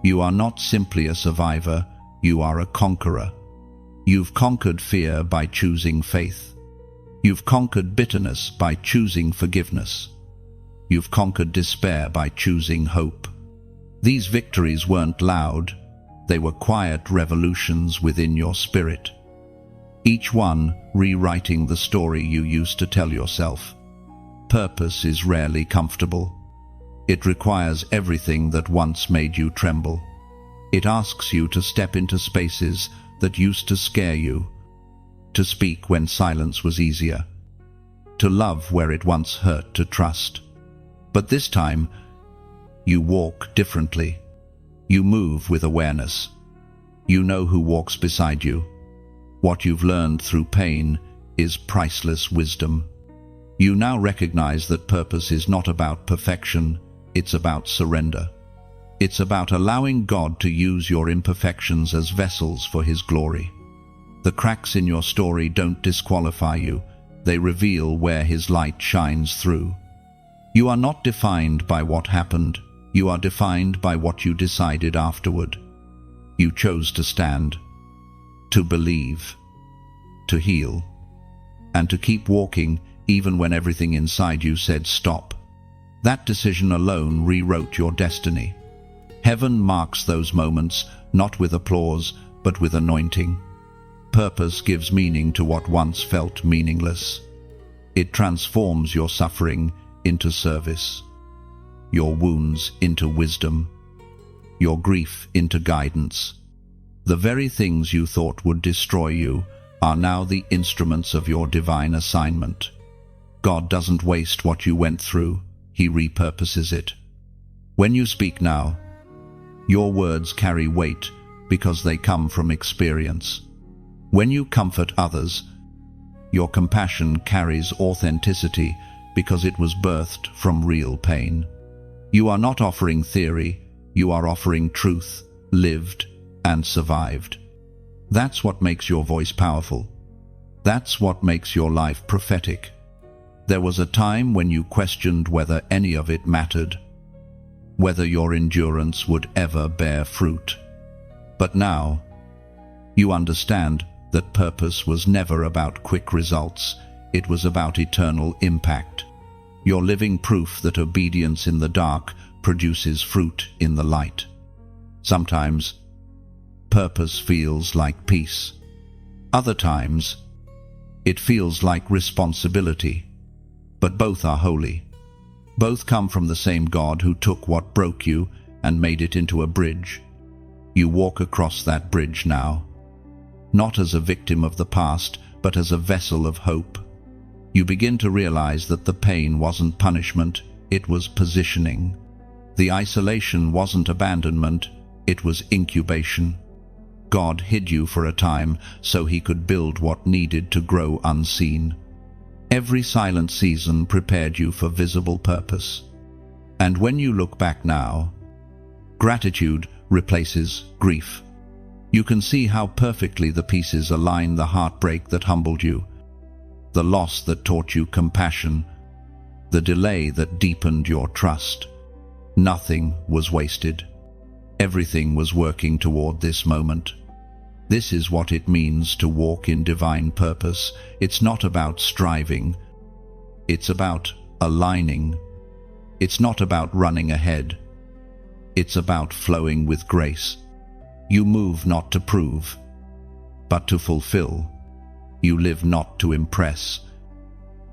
You are not simply a survivor, you are a conqueror. You've conquered fear by choosing faith. You've conquered bitterness by choosing forgiveness. You've conquered despair by choosing hope. These victories weren't loud, they were quiet revolutions within your spirit. Each one rewriting the story you used to tell yourself. Purpose is rarely comfortable. It requires everything that once made you tremble. It asks you to step into spaces that used to scare you, to speak when silence was easier, to love where it once hurt to trust. But this time, you walk differently. You move with awareness. You know who walks beside you. What you've learned through pain is priceless wisdom. You now recognize that purpose is not about perfection, it's about surrender. It's about allowing God to use your imperfections as vessels for His glory. The cracks in your story don't disqualify you, they reveal where His light shines through. You are not defined by what happened, you are defined by what you decided afterward. You chose to stand, to believe, to heal, and to keep walking even when everything inside you said stop. That decision alone rewrote your destiny. Heaven marks those moments, not with applause, but with anointing. Purpose gives meaning to what once felt meaningless. It transforms your suffering into service, your wounds into wisdom, your grief into guidance. The very things you thought would destroy you are now the instruments of your divine assignment. God doesn't waste what you went through, He repurposes it. When you speak now, your words carry weight because they come from experience. When you comfort others, your compassion carries authenticity because it was birthed from real pain. You are not offering theory, you are offering truth, lived and survived. That's what makes your voice powerful. That's what makes your life prophetic. There was a time when you questioned whether any of it mattered, whether your endurance would ever bear fruit. But now, you understand that purpose was never about quick results. It was about eternal impact. You're living proof that obedience in the dark produces fruit in the light. Sometimes, purpose feels like peace. Other times, it feels like responsibility. But both are holy. Both come from the same God who took what broke you and made it into a bridge. You walk across that bridge now, not as a victim of the past, but as a vessel of hope. You begin to realize that the pain wasn't punishment, it was positioning. The isolation wasn't abandonment, it was incubation. God hid you for a time so he could build what needed to grow unseen. Every silent season prepared you for visible purpose. And when you look back now, gratitude replaces grief. You can see how perfectly the pieces align: the heartbreak that humbled you, the loss that taught you compassion, the delay that deepened your trust. Nothing was wasted. Everything was working toward this moment. This is what it means to walk in divine purpose. It's not about striving. It's about aligning. It's not about running ahead. It's about flowing with grace. You move not to prove, but to fulfill. You live not to impress,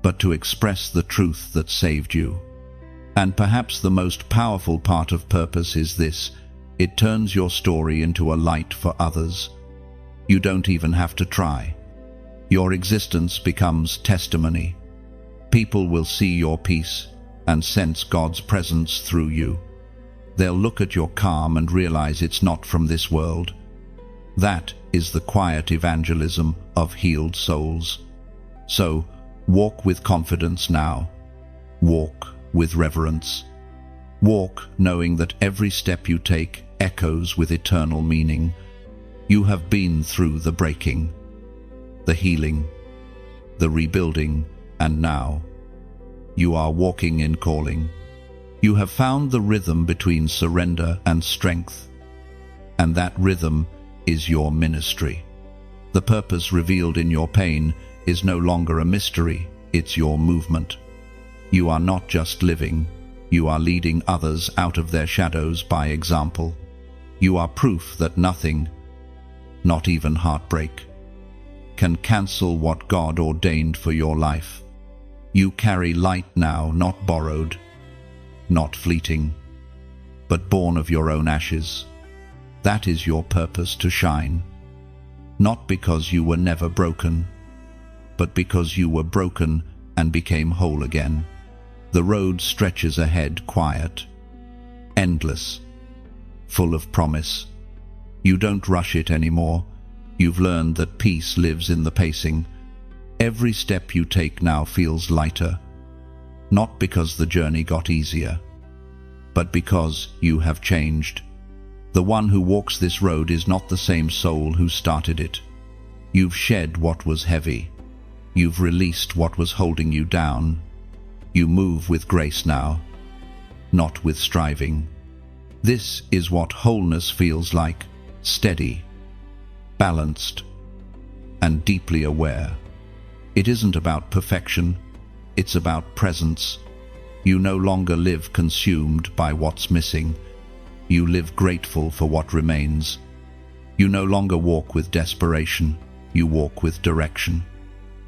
but to express the truth that saved you. And perhaps the most powerful part of purpose is this: it turns your story into a light for others. You don't even have to try. Your existence becomes testimony. People will see your peace and sense God's presence through you. They'll look at your calm and realize it's not from this world. That is the quiet evangelism of healed souls. So, walk with confidence now. Walk with reverence. Walk knowing that every step you take echoes with eternal meaning. You have been through the breaking, the healing, the rebuilding, and now you are walking in calling. You have found the rhythm between surrender and strength, and that rhythm is your ministry. The purpose revealed in your pain is no longer a mystery, it's your movement. You are not just living, you are leading others out of their shadows by example. You are proof that nothing, not even heartbreak, can cancel what God ordained for your life. You carry light now, not borrowed, not fleeting, but born of your own ashes. That is your purpose to shine, not because you were never broken, but because you were broken and became whole again. The road stretches ahead, quiet, endless, full of promise. You don't rush it anymore. You've learned that peace lives in the pacing. Every step you take now feels lighter, not because the journey got easier, but because you have changed. The one who walks this road is not the same soul who started it. You've shed what was heavy. You've released what was holding you down. You move with grace now, not with striving. This is what wholeness feels like: steady, balanced, and deeply aware. It isn't about perfection, it's about presence. You no longer live consumed by what's missing. You live grateful for what remains. You no longer walk with desperation, you walk with direction.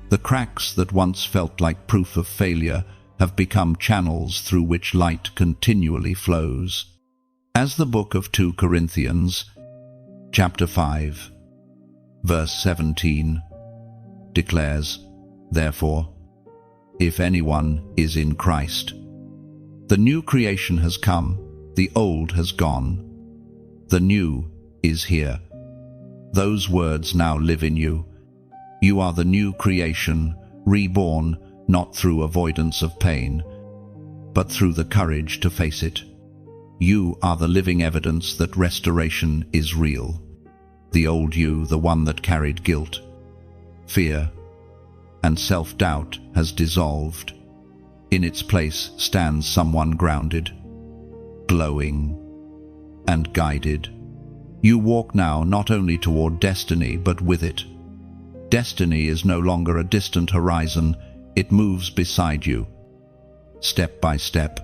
The cracks that once felt like proof of failure have become channels through which light continually flows. As the book of 2 Corinthians, chapter 5, verse 17, declares, "Therefore, if anyone is in Christ, the new creation has come, the old has gone, the new is here." Those words now live in you. You are the new creation, reborn not through avoidance of pain, but through the courage to face it. You are the living evidence that restoration is real. The old you, the one that carried guilt, fear, and self-doubt, has dissolved. In its place stands someone grounded, glowing, and guided. You walk now not only toward destiny, but with it. Destiny is no longer a distant horizon, it moves beside you, step by step,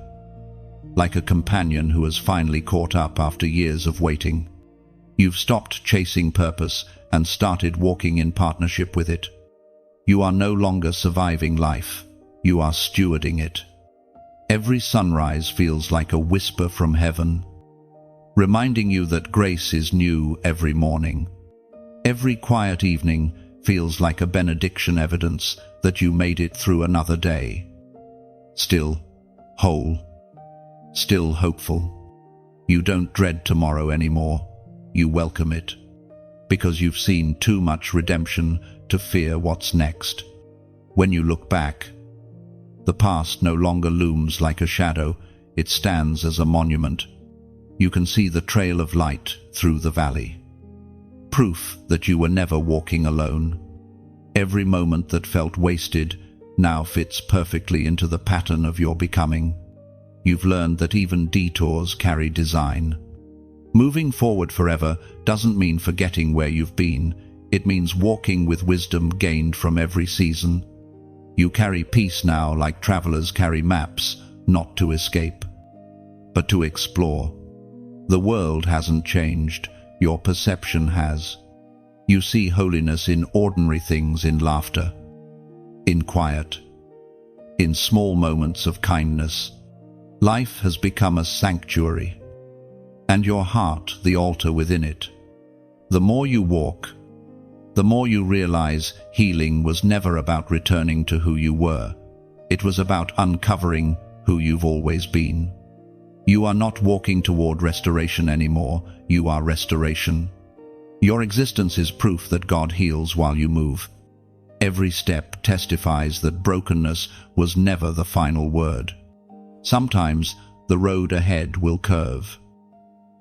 like a companion who has finally caught up after years of waiting. You've stopped chasing purpose and started walking in partnership with it. You are no longer surviving life, you are stewarding it. Every sunrise feels like a whisper from heaven, reminding you that grace is new every morning. Every quiet evening feels like a benediction, evidence that you made it through another day. Still whole, still hopeful. You don't dread tomorrow anymore, you welcome it, because you've seen too much redemption to fear what's next. When you look back, the past no longer looms like a shadow, it stands as a monument. You can see the trail of light through the valley. Proof that you were never walking alone. Every moment that felt wasted now fits perfectly into the pattern of your becoming. You've learned that even detours carry design. Moving forward forever doesn't mean forgetting where you've been. It means walking with wisdom gained from every season. You carry peace now like travelers carry maps, not to escape, but to explore. The world hasn't changed, your perception has. You see holiness in ordinary things, in laughter, in quiet, in small moments of kindness. Life has become a sanctuary, and your heart the altar within it. The more you walk, the more you realize healing was never about returning to who you were. It was about uncovering who you've always been. You are not walking toward restoration anymore, you are restoration. Your existence is proof that God heals while you move. Every step testifies that brokenness was never the final word. Sometimes the road ahead will curve,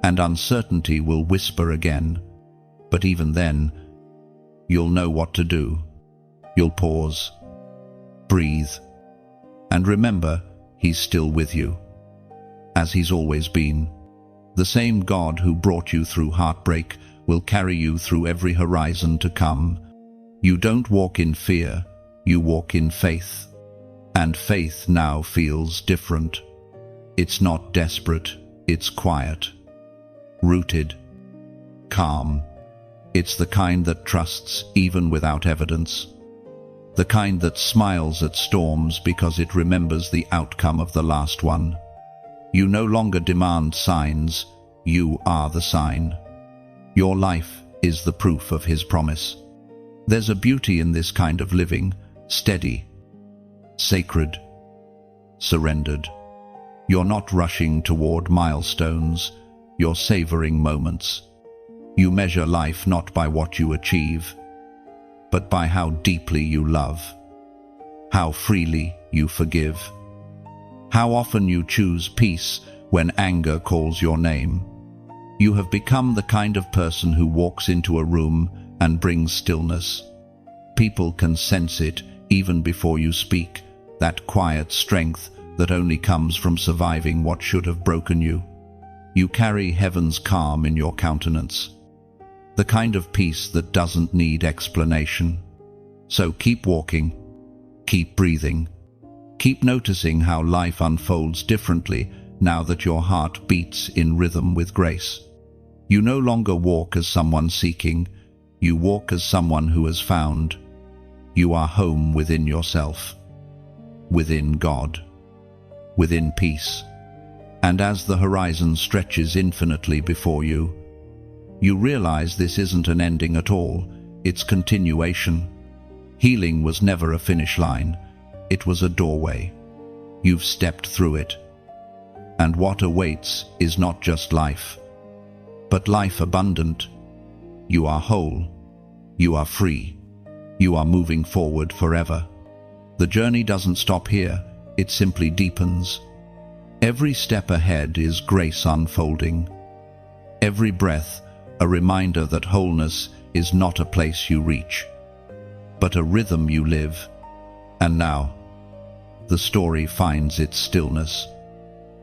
and uncertainty will whisper again. But even then, you'll know what to do. You'll pause, breathe, and remember, He's still with you, as He's always been. The same God who brought you through heartbreak will carry you through every horizon to come. You don't walk in fear, you walk in faith. And faith now feels different. It's not desperate, it's quiet, rooted, calm. It's the kind that trusts even without evidence. The kind that smiles at storms because it remembers the outcome of the last one. You no longer demand signs, you are the sign. Your life is the proof of His promise. There's a beauty in this kind of living, steady, sacred, surrendered. You're not rushing toward milestones, you're savoring moments. You measure life not by what you achieve, but by how deeply you love, how freely you forgive, how often you choose peace when anger calls your name. You have become the kind of person who walks into a room and brings stillness. People can sense it even before you speak, that quiet strength that only comes from surviving what should have broken you. You carry heaven's calm in your countenance, the kind of peace that doesn't need explanation. So keep walking, keep breathing, keep noticing how life unfolds differently now that your heart beats in rhythm with grace. You no longer walk as someone seeking, you walk as someone who has found. You are home within yourself, within God, within peace. And as the horizon stretches infinitely before you, you realize this isn't an ending at all, it's continuation. Healing was never a finish line, it was a doorway. You've stepped through it. And what awaits is not just life, but life abundant. You are whole, you are free, you are moving forward forever. The journey doesn't stop here, it simply deepens. Every step ahead is grace unfolding. Every breath, a reminder that wholeness is not a place you reach, but a rhythm you live. And now, the story finds its stillness.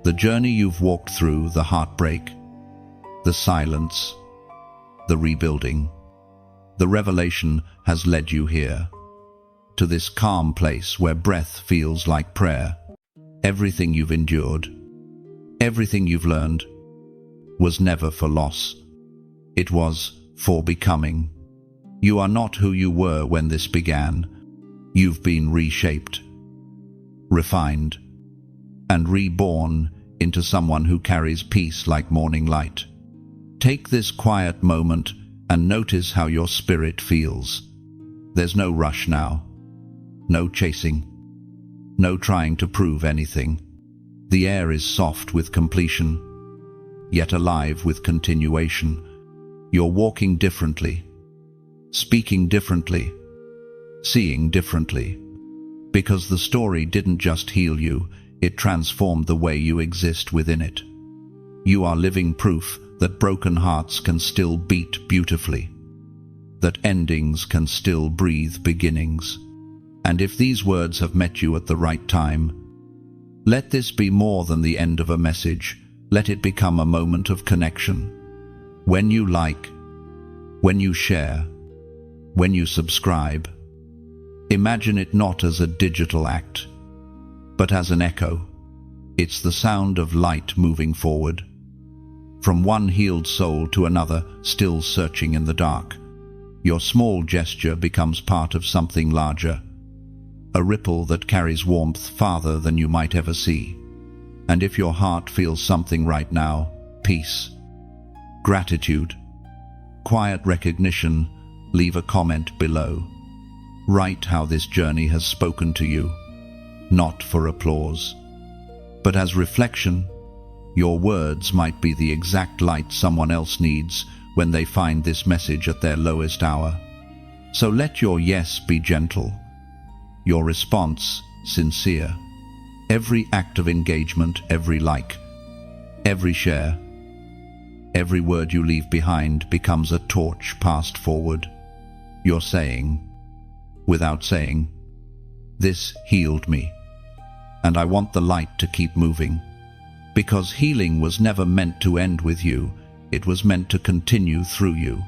The journey you've walked through, the heartbreak, the silence, the rebuilding. The revelation has led you here, to this calm place where breath feels like prayer. Everything you've endured, everything you've learned, was never for loss. It was for becoming. You are not who you were when this began. You've been reshaped, refined, and reborn into someone who carries peace like morning light. Take this quiet moment and notice how your spirit feels. There's no rush now, no chasing, no trying to prove anything. The air is soft with completion, yet alive with continuation. You're walking differently, speaking differently, seeing differently, because the story didn't just heal you, it transformed the way you exist within it. You are living proof that broken hearts can still beat beautifully, that endings can still breathe beginnings. And if these words have met you at the right time, let this be more than the end of a message. Let it become a moment of connection. When you like, when you share, when you subscribe, imagine it not as a digital act, but as an echo. It's the sound of light moving forward, from one healed soul to another still searching in the dark. Your small gesture becomes part of something larger, a ripple that carries warmth farther than you might ever see. And if your heart feels something right now, peace, gratitude, quiet recognition, leave a comment below. Write how this journey has spoken to you, not for applause, but as reflection. Your words might be the exact light someone else needs when they find this message at their lowest hour. So let your yes be gentle, your response sincere. Every act of engagement, every like, every share, every word you leave behind becomes a torch passed forward. You're saying, without saying, "This healed me, and I want the light to keep moving." Because healing was never meant to end with you, it was meant to continue through you.